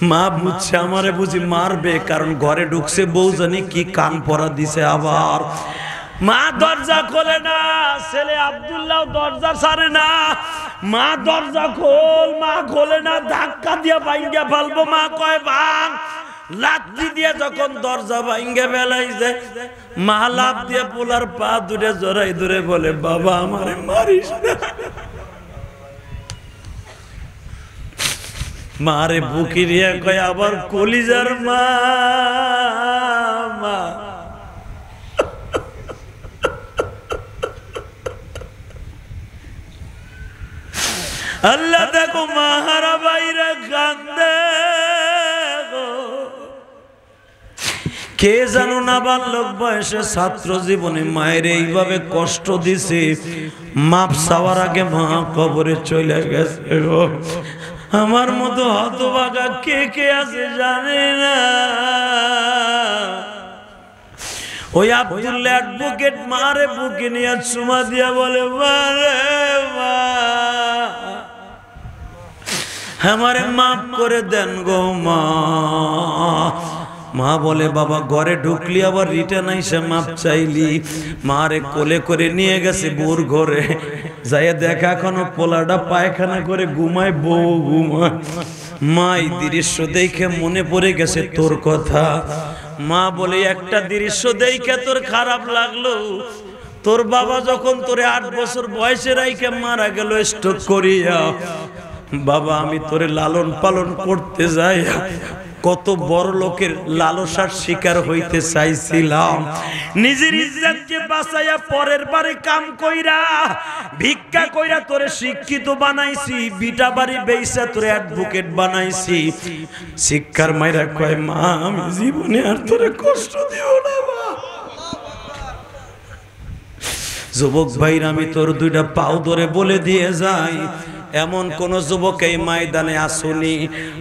মা বুঝছে আমারে বুঝি মারবে, কারণ ঘরে ঢুকছে বউ জানি কি কান পরা দিছে আবার। মা দরজা খোলে না, ছেলে আব্দুল্লাহ দরজা ছাড়ে না, মা দরজা খোল, মা খোলে না, ধাক্কা দিয়া ভাঙ্গা ফেলবো, মা কয় ভাঙ। লাথি দিয়ে যখন দরজা ভাঙ্গা ফেলাইছে, মা লাফ দিয়ে পোলার পা দুরে জড়াই ধরে বলে, বাবা আমারে মারিস না। মারে বুকিরিয়া কয় আবার কলিজার মা, মা। আল্লাহ দেখো মাহারা বাইরে কান্দে, কে জানো না বাল্যক বয়সে ছাত্র জীবনে মায়ের এইভাবে কষ্ট দিছে, মাপ চাওয়ার আগে মা কবরে চলে গেছে গো। আমার মতো হতভাগা কে কে আছে জানে না। ওই আব্দুল্লাহ অ্যাডভোকেট মারে বুকে নিয়ে চুমা দিয়া বলে, মারে মা, আমারে মাফ করে দেন গো মা। মা বলে, বাবা ঘরে ঢুকলি আবার রিটার্ন আইসে মাপ চাইলি। মারে কোলে করে নিয়ে গেছে বউর ঘরে, যাইয়া দেখা এখনো পোলাটা পায়খানা করে ঘুমায়, বউ ঘুমায়। মা এই দৃশ্য দেখে মনে পড়ে গেছে তোর কথা। মা বলে, একটা দৃশ্য দেখে তোর খারাপ লাগলো, তোর বাবা যখন তোরে 8 বছর বয়সে রাইখে মারা গেল স্ট্রোক করিয়া। বাবা আমি তোরে লালন পালন করতে যাই কত বড় লোকের লালসার শিকার হইতে চাইছিলাম, নিজের ইজ্জতকে বাঁচাইয়া পরের বাড়ি কাম কইরা ভিক্ষা কইরা তোরে শিক্ষিত বানাইছি, বিটা বাড়ি বেইসা তোরে অ্যাডভোকেট বানাইছি। শিক্ষার মাইরা কয়, মা আমি জীবনে আর তোরে কষ্ট দিও না মা। যুবক ভাইরা আমি তোর 2টা পাও ধরে বলে দিয়ে যাই, এমন কোন যুবক এই ময়দানে আসুনি,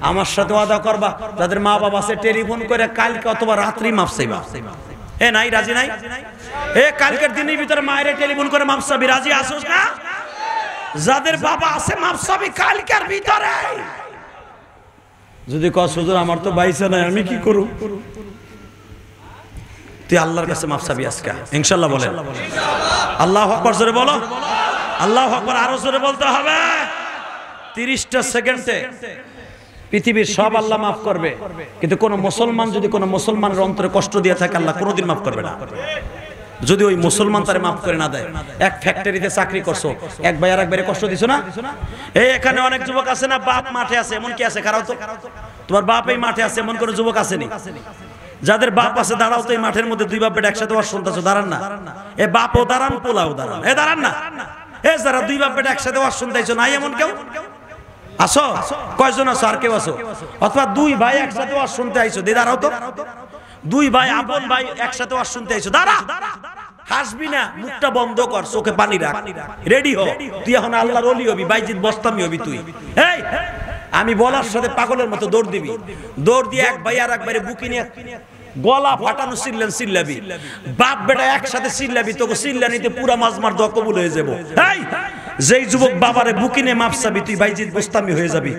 আমার সাথে ওয়াদা করবা যাদের মা বাবা আছে টেলিফোন করে কালকে অথবা রাত্রি মাপ চাইবা। এ নাই, রাজি নাই? এ কালকের দিনের ভিতরে মায়ের টেলিফোন করে মাপ চাবি, রাজি আসোস না? যাদের বাবা আছে মাপ চাবি কালকের ভিতরে। যদি কস হুজুর আমার তো বাইসা নাই, আমি কি করব? তুই আল্লাহর কাছে মাপ চাবি আজকে ইনশাআল্লাহ। বলেন আল্লাহু আকবার, জোরে বলো আল্লাহু আকবার, আরো জোরে বলতে হবে। 30টা সেকেন্ডে পৃথিবীর সব আল্লাহ মাফ করবে, কিন্তু কোন মুসলমান যদি কোন মুসলমানের অন্তরে কষ্ট দিয়ে থাকে আল্লাহ কোনোদিন মাফ করবে না, যদি ওই মুসলমান তারে মাফ করে না দেয়। এক ফ্যাক্টরিতে চাকরি করছো, এক ভাই আর এক ভাইরে কষ্ট দিছো না? এই এখানে অনেক যুবক আছে না, বাপ মাঠে আছে, এমন কি আছে? খারাপ তো, তোমার বাপ এই মাঠে আছে, এমন কোন যুবক আসেনি? যাদের বাপ আছে দাঁড়াও তো, এই মাঠের মধ্যে 2 বাপ বেটা একসাথে ওয়াজ শুনতেছো, দাঁড়ান না। এ বাপও দাঁড়ান, পোলাও দাঁড়ান, এ দাঁড়ান না। এ যারা 2 বাপ বেটা একসাথে ওয়াজ শুনতেছো, নাই এমন কেউ? আসো, কয়জন আছো? আর কেউ আছো? অথবা 2 ভাই একসাথে ওয়াজ শুনতে আইছো, দাঁড়াও তো। 2 ভাই আপন ভাই একসাথে ওয়াজ শুনতে আইছো, দাঁড়া। হাসবি না, মুখটা বন্ধ কর, চোখে পানি রাখ, রেডি হ। তুই এখন আল্লাহর ওলি হবি, বাইজিদ বস্তামি হবি তুই। এই আমি বলার সাথে পাগলের মতো দৌড় দিবি, দৌড় দিয়ে এক ভাই আর এক ভাইরে বুকি নিয়ে গলা ফাটানো চিল্লাবি, বাপ বেটা একসাথে চিল্লাবি, তোকে চিল্লানিতে পুরা মাজমার দোয়া কবুল হয়ে যাবো। এই যেই যুবক বাবারে বুকি নিয়ে মাপ চাবি তুই বাইজিদ বোস্তামি হয়ে যাবি।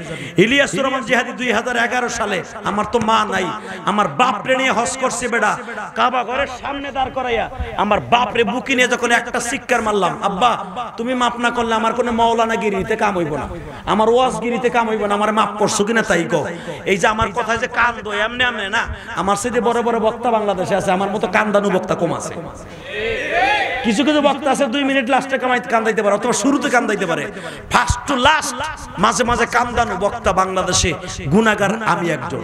ইলিয়াসুর রহমান জিহাদি 2011 সালে, আমার তো মা নাই, আমার বাপরে নিয়ে হজ করছে বেটা, কাবা ঘরের সামনে দাঁড় করাইয়া আমার বাপরে বুকি নিয়ে যখন একটা শিক্ষার মারলাম, আব্বা তুমি মাপ না করলে আমার কোনো মাওলানা গিরিতে কাম হইব না, আমার ওয়াজ গিরিতে কাম হইব না, আমার মাপ করছো কিনা তাই কও। এই যে আমার কথায় যে কান দো এমনি এমনি না, আমার সাথে বড় বড় বক্তা বাংলাদেশে আছে, আমার মতো কান্দানু বক্তা কম আছে। কিছু কিছু বক্তা আছে 2 মিনিট লাস্টে কান্দাইতে পারে, অথবা শুরুতে কান্দাইতে পারে, ফার্স্ট টু লাস্ট মাঝে মাঝে কান্দানু বক্তা বাংলাদেশে গুনাহগার আমি একজন।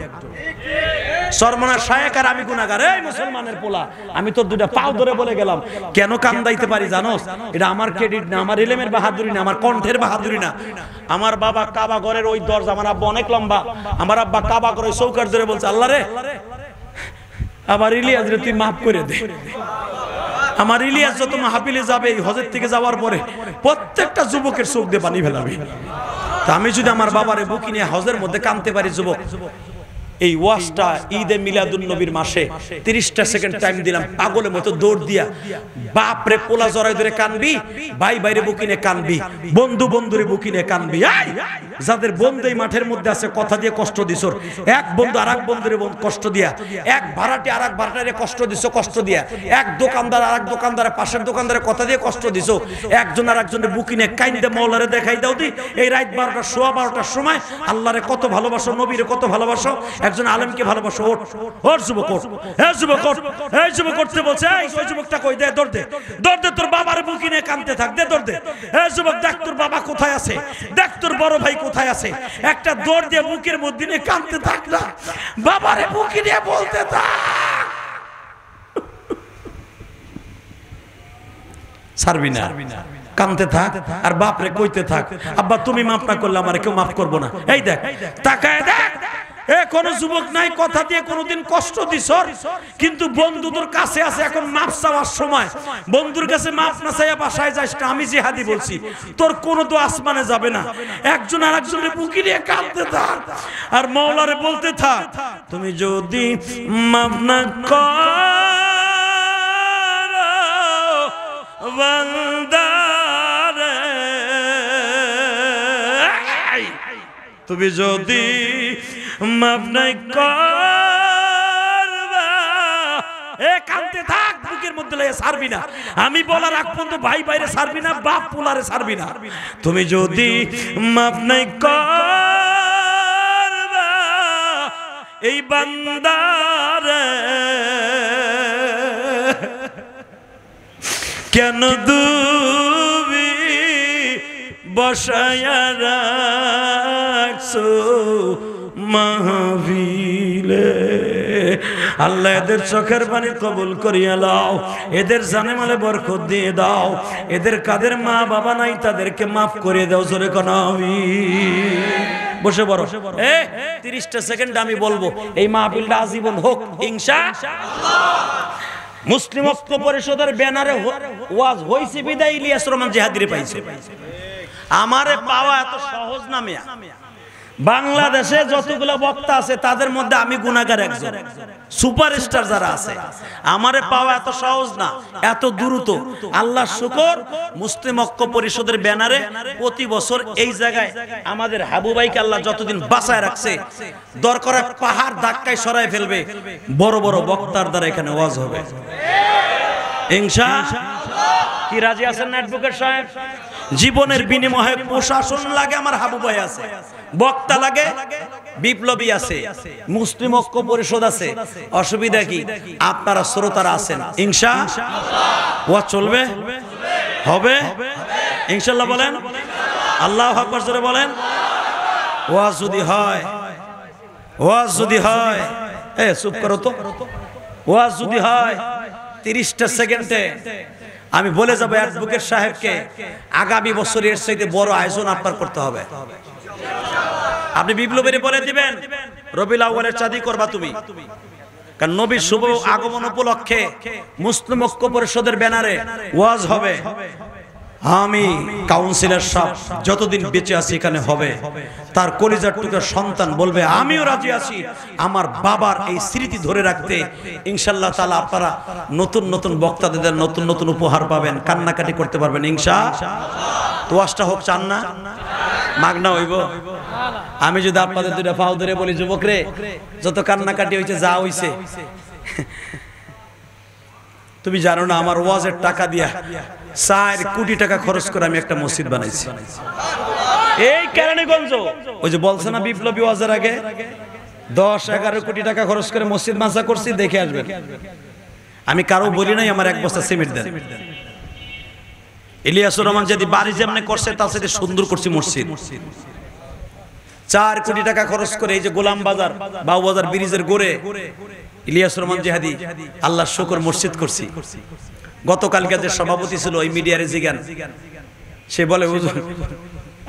সরমনা শায়েক আর আমি গুনাহগার। এই মুসলমানের পোলা, আমি তো দুইটা পাও ধরে বলে গেলাম কেন কান্দাইতে পারি জানোস? এটা আমার ক্রেডিট না, আমার ইলমের বাহাদুরি না, আমার কণ্ঠের বাহাদুরি না। আমার বাবা কাবা ঘরের ওই দরজা, আমার আব্বা অনেক লম্বা, আমার আব্বা কাবা ঘরের চৌকাঠ ধরে বলছে, আল্লাহ রে আমার ইলিয়াস রে তুই মাফ করে দে। আমার ইলিয়াস যত মাহফিলে যাবে এই হজের থেকে যাওয়ার পরে প্রত্যেকটা যুবকের চোখ দিয়ে পানি ফেলাবে। তা আমি যদি আমার বাবারে বুকি নিয়ে হজের মধ্যে কাঁদতে পারি, যুবক এই ওয়াজটা ঈদে মিলাদুন নবীর মাসে 30টা সেকেন্ড টাইম দিলাম, পাগলের মতো দৌড় দিয়া বাপ রে পোলা জড়াই ধরে কানবি, ভাই বাইরে বুকি নিয়ে কানবি, বন্ধু বন্ধুরে বুকি নিয়ে কানবি। যাদের বন্ধু এই মাঠের মধ্যে আছে কথা দিয়ে কষ্ট দিছর, এক বন্ধু আর এক বন্ধুরে কষ্ট দিয়া, এক ভাড়াটি আর এক ভাড়াটারে কষ্ট দিছো কষ্ট দিয়া, এক দোকানদার আর এক দোকানদারের পাশের দোকানদারের কথা দিয়ে কষ্ট দিছো, একজন আর একজনের বুকি নিয়ে কাইন্দে মওলারে দেখাই দাও দি। এই রাত 12টা সোয়া 12টার সময় আল্লাহরে কত ভালোবাসো, নবীরে কত ভালোবাসো, একজন আলেমকে ভালোবাসো, ওঠ ওঠ যুবক ওঠ, এই যুবক ওঠ, এই যুবক করতে বলছে, এই ওই যুবকটা কই দে, দৌড় দে, দৌড় দে, তোর বাবার বুকি নিয়ে কাঁদতে থাক, দে দৌড় দে। এই যুবক দেখ তোর বাবা কোথায় আছে, দেখ তোর বড় ভাই কোথায় আছে, একটা দৌড় দিয়ে বুকের মধ্যে নিয়ে কাঁদতে থাক না, বাবারে বুকি নিয়ে বলতে থাক, ছাড়বি না, কাঁদতে থাক আর বাপরে কইতে থাক, আব্বা তুমি মাফ না করলে আমারে কেউ মাফ করবো না। এই দেখ তাকায় দেখ, কোন যুবক নাই কথা দিয়ে কোনোদিন কষ্ট দিছ, কিন্তু বন্ধু তোর কাছে আছে, এখন মাপ চাওয়ার সময় বন্ধুর কাছে মাপ না চাইয়া বাসায় যাস না। আমি জিহাদি বলছি, তোর কোনো তো আসমানে যাবে না, একজন আর একজনের বুকি নিয়ে কাঁদতে থাক আর মাওলারে বলতে থাক, তুমি যদি মাপ না করো বান্দারে, তুমি যদি মাফ নাই করবা, কাঁদতে থাক বুকের মধ্যে লয়ে ছাড়বি না। আমি বলার আগ পর্যন্ত ভাই বাইরে ছাড়বি না, বাপ পোলারে ছাড়বি না। তুমি যদি মাফ নাই করবা এই বান্দারে, কেন দুবি বসায়া রাখছো মাহফিলে। আল্লাহ এদের চোখের পানি কবুল করিয়া লাও, এদের জানে মালে বরকত দিয়ে দাও, এদের কাদের মা বাবা নাই তাদেরকে মাফ করে দাও, জোরে কোন আমিন। বসে বড় 30টা সেকেন্ড আমি বলবো, এই মাহফিলটা আজীবন হোক ইনশাআল্লাহ। মুসলিম ঐক্য পরিষদের ব্যানারে ওয়াজ হইছে বিদায় ইলিয়াস রহমান জিহাদিরে পাইছে। আমারে পাওয়া এত সহজ না মিয়া। বাংলাদেশে যতগুলো বক্তা আছে তাদের মধ্যে আমি গুনাহগার একজন, সুপারস্টার যারা আছে, আমারে পাওয়া এত সহজ না, এত দ্রুত। আল্লাহ শুকর, মুসলিম ঐক্য পরিষদের ব্যানারে প্রতি বছর এই জায়গায় আমাদের হাবু ভাইকে আল্লাহ যতদিন বাঁচায় রাখছে, দরকার পাহাড় ধাক্কায় সরায় ফেলবে, বড় বড় বক্তার দ্বারা এখানে ওয়াজ হবে ইনশাআল্লাহ। কি রাজি আছেন না অ্যাডভোকেট সাহেব? জীবনের বিনিময়ে প্রশাসন লাগে, আমার হাবু ভাই আছে, বক্তা লাগে, বিপ্লবী আছে, মুসলিম ঐক্য পরিষদ আছে। অসুবিধা কি? আপনারা শ্রোতারা আছেন, ইনশাআল্লাহ ওয়াজ চলবে, হবে ইনশাআল্লাহ। বলেন আল্লাহু আকবার, জোরে বলেন। ওয়াজ যদি হয়, ওয়াজ যদি হয়, চুপ করো তো, ওয়াজ যদি হয় 30টা সেকেন্ডে আমি বলে যাব অ্যাডভোকেট সাহেবকে, আগামী বছর এর চাইতে বড় আয়োজন আপনার করতে হবে। আপনি বিপ্লবীরে বলে দিবেন রবিউল আউয়ালের চাঁদি করবা তুমি, কারণ নবীর শুভ আগমন উপলক্ষে মুসলিম ঐক্য পরিষদের ব্যানারে ওয়াজ হবে। আমি কাউন্সিলর সাহেব যতদিন বেঁচে আছি এখানে হবে, তার কলিজার টুকরা সন্তান বলবে আমিও রাজি আছি আমার বাবার এই স্মৃতি ধরে রাখতে। ইনশাআল্লাহ তাআলা আপনারা নতুন নতুন বক্তাদের নতুন নতুন উপহার পাবেন, কান্নাকাটি করতে পারবেন ইনশাআল্লাহ। তোয়াশটা হোক চান না? মাগনা হইব? আমি যদি আপনাদের দুইটা পাও ধরে বলি যুবক রে, যত কান্নাকাটি হয়েছে যা হইছে, তুমি জানো না আমার ওয়াজের টাকা দিয়া 4 কোটি টাকা খরচ করে আমি একটা মসজিদ বানাইছি এই কেরানীগঞ্জ। ওই যে বলছে না বিপ্লবী ওয়াজের আগে 10-11 কোটি টাকা খরচ করে মসজিদ মাসা করছি, দেখে আসবেন। আমি কারো বলি নাই আমার 1 বস্তা সিমেন্ট দেন। ইলিয়াসুর রহমান যদি বাড়ি যেমনে করছে তার সাথে সুন্দর করছি মসজিদ। 4 কোটি টাকা খরচ করে এই যে গোলাম বাজার বাউবাজার ব্রিজের গোড়ে ইলিয়াসুর রহমান জিহাদি আল্লাহর শুকর মসজিদ করছি। গতকালকে যে সভাপতি ছিল ওই মিডিয়ারে জিগান, সে বলে হুজুর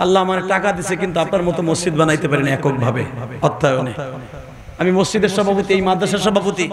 আল্লাহ আমার টাকা দিছে কিন্তু আপনার মতো মসজিদ বানাইতে পারেন এককভাবে অর্থায়নে। আমি মসজিদের সভাপতি, এই মাদ্রাসার সভাপতি।